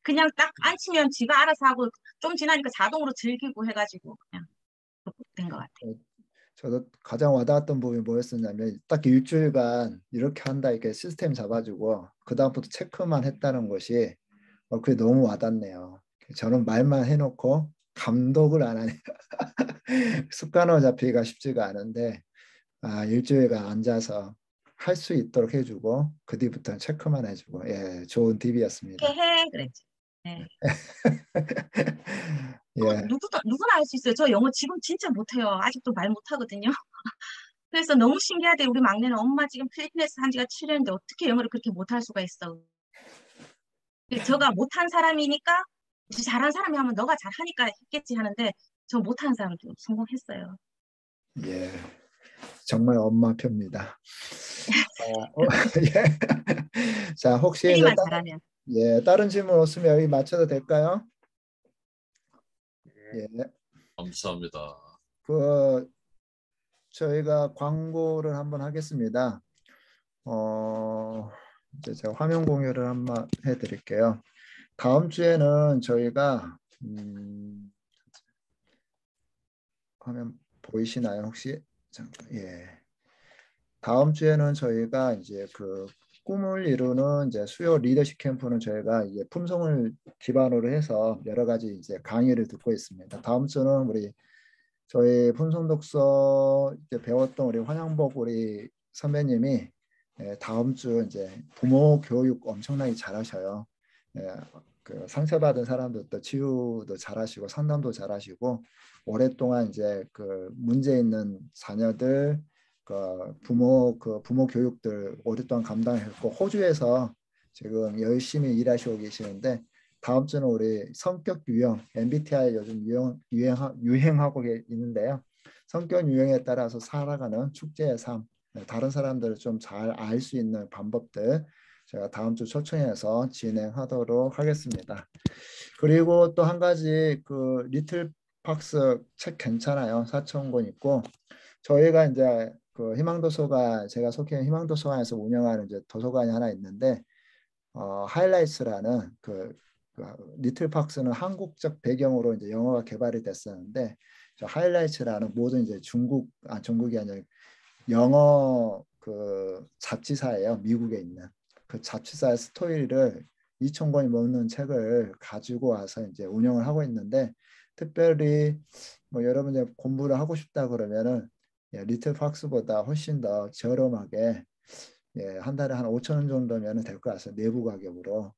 그냥 딱 앉히면 지가 알아서 하고 좀 지나니까 자동으로 즐기고 해가지고 그냥 그렇게 된 것 같아요. 저도 가장 와닿았던 부분이 뭐였었냐면 딱 일주일간 이렇게 한다 이렇게 시스템 잡아주고 그 다음부터 체크만 했다는 것이 그게 너무 와닿네요. 저는 말만 해놓고 감독을 안 하니까 습관으로 잡히기가 쉽지가 않은데 일주일간 앉아서 할 수 있도록 해주고 그 뒤부터는 체크만 해주고 예, 좋은 팁이었습니다. 이렇게 해 그랬지. 네. 예. 누구나 할 수 있어요. 저 영어 지금 진짜 못해요. 아직도 말 못하거든요. 그래서 너무 신기하대. 우리 막내는 엄마 지금 필리핀에서 한 지가 7년인데 어떻게 영어를 그렇게 못할 수가 있어. 저가 못한 사람이니까 잘한 사람이 하면 너가 잘하니까 했겠지 하는데 저 못한 사람도 성공했어요. 예, 정말 엄마표입니다. 예. 자, 혹시 이제 필리만 잘하면. 다른 질문 없으면 여기 맞춰도 될까요? 예. 감사합니다. 저희가 광고를 한번 하겠습니다. 이제 제가 화면 공유를 한번 해드릴게요. 다음 주에는 저희가 화면 보이시나요 혹시? 잠깐, 예. 다음 주에는 저희가 이제 그 꿈을 이루는 이제 수요 리더십 캠프는 저희가 이제 품성을 기반으로 해서 여러 가지 이제 강의를 듣고 있습니다. 다음 주는 저희 품성 독서 이제 배웠던 우리 환영복 우리 선배님이 다음 주 이제 부모 교육 엄청나게 잘하셔요. 그 상처받은 사람들도 치유도 잘하시고 상담도 잘하시고 오랫동안 이제 그 문제 있는 자녀들 부모 교육들 오랫동안 감당했고 호주에서 지금 열심히 일하시고 계시는데 다음 주는 우리 성격 유형 MBTI 요즘 유행하고 있는데요. 성격 유형에 따라서 살아가는 축제의 삶, 다른 사람들을 좀 잘 알 수 있는 방법들 제가 다음 주 초청해서 진행하도록 하겠습니다. 그리고 또 한 가지 그 리틀 박스 책 괜찮아요. 4,000권 있고 저희가 이제 그 희망도서관 제가 속해 있는 희망도서관에서 운영하는 이제 도서관이 하나 있는데 하이라이트라는 리틀 박스는 한국적 배경으로 이제 영어가 개발이 됐었는데 저 하이라이트라는 모든 이제 중국이 아니라 영어 그 잡지사예요. 미국에 있는 그 잡지사의 스토리를 2,000권이 넘는 책을 가지고 와서 이제 운영을 하고 있는데 특별히 뭐 여러분이 공부를 하고 싶다 그러면은 리틀 박스보다 훨씬 더 저렴하게 한 달에 한 5,000원 정도면 될 것 같아요. 내부 가격으로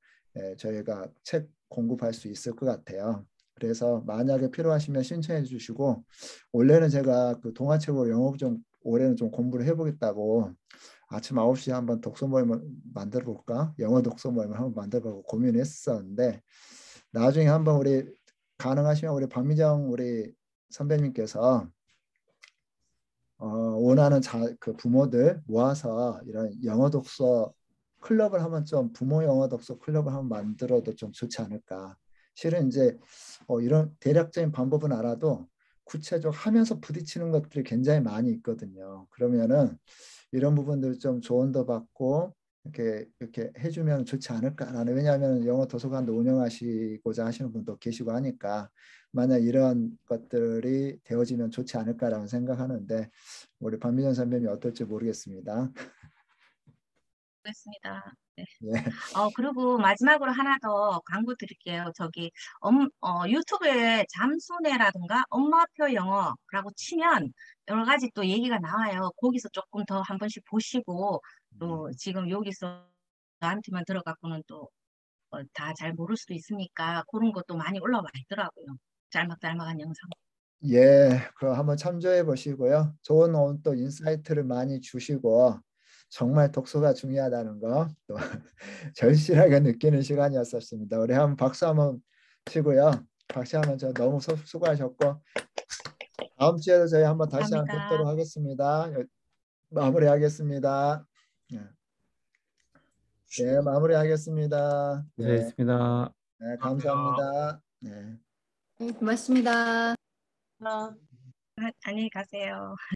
저희가 책 공급할 수 있을 것 같아요. 그래서 만약에 필요하시면 신청해 주시고 원래는 제가 그 동화책으로 영어 좀 올해는 좀 공부를 해보겠다고 아침 9시에 한번 독서 모임을 만들어 볼까? 영어 독서 모임을 한번 만들어 보고 고민했었는데 나중에 한번 가능하시면 우리 박미정 우리 선배님께서 원하는 그 부모들 모아서 이런 영어 독서 클럽을 한번 좀 부모 영어 독서 클럽을 한번 만들어도 좀 좋지 않을까. 실은 이제 이런 대략적인 방법은 알아도 구체적 하면서 부딪히는 것들이 굉장히 많이 있거든요. 그러면은 이런 부분들 좀 조언도 받고 이렇게 해주면 좋지 않을까라는, 왜냐하면 영어 도서관도 운영하시고자 하시는 분도 계시고 하니까 만약 이런 것들이 되어지면 좋지 않을까라는 생각하는데 우리 박미정 선배님이 어떨지 모르겠습니다. 그렇습니다. 네. 예. 그리고 마지막으로 하나 더 광고 드릴게요. 저기 유튜브에 잠수내라든가 엄마표 영어라고 치면 여러 가지 또 얘기가 나와요. 거기서 조금 더 한 번씩 보시고 또 지금 여기서 저한테만 들어갖고는 또 다 잘 모를 수도 있으니까 그런 것도 많이 올라와 있더라고요. 짤막짤막한 영상. 예, 그거 한번 참조해 보시고요. 좋은 또 인사이트를 많이 주시고 정말 독서가 중요하다는 거 또 절실하게 느끼는 시간이었었습니다. 우리 한번 박수 한번 치고요. 박수 한번 저 너무 수고하셨고 다음 주에도 저희 한번 다시 한번 감사합니다. 뵙도록 하겠습니다. 마무리하겠습니다. 네, 네, 마무리하겠습니다. 네, 고생했습니다. 네, 감사합니다. 네. 네, 고맙습니다. 안녕히 가세요.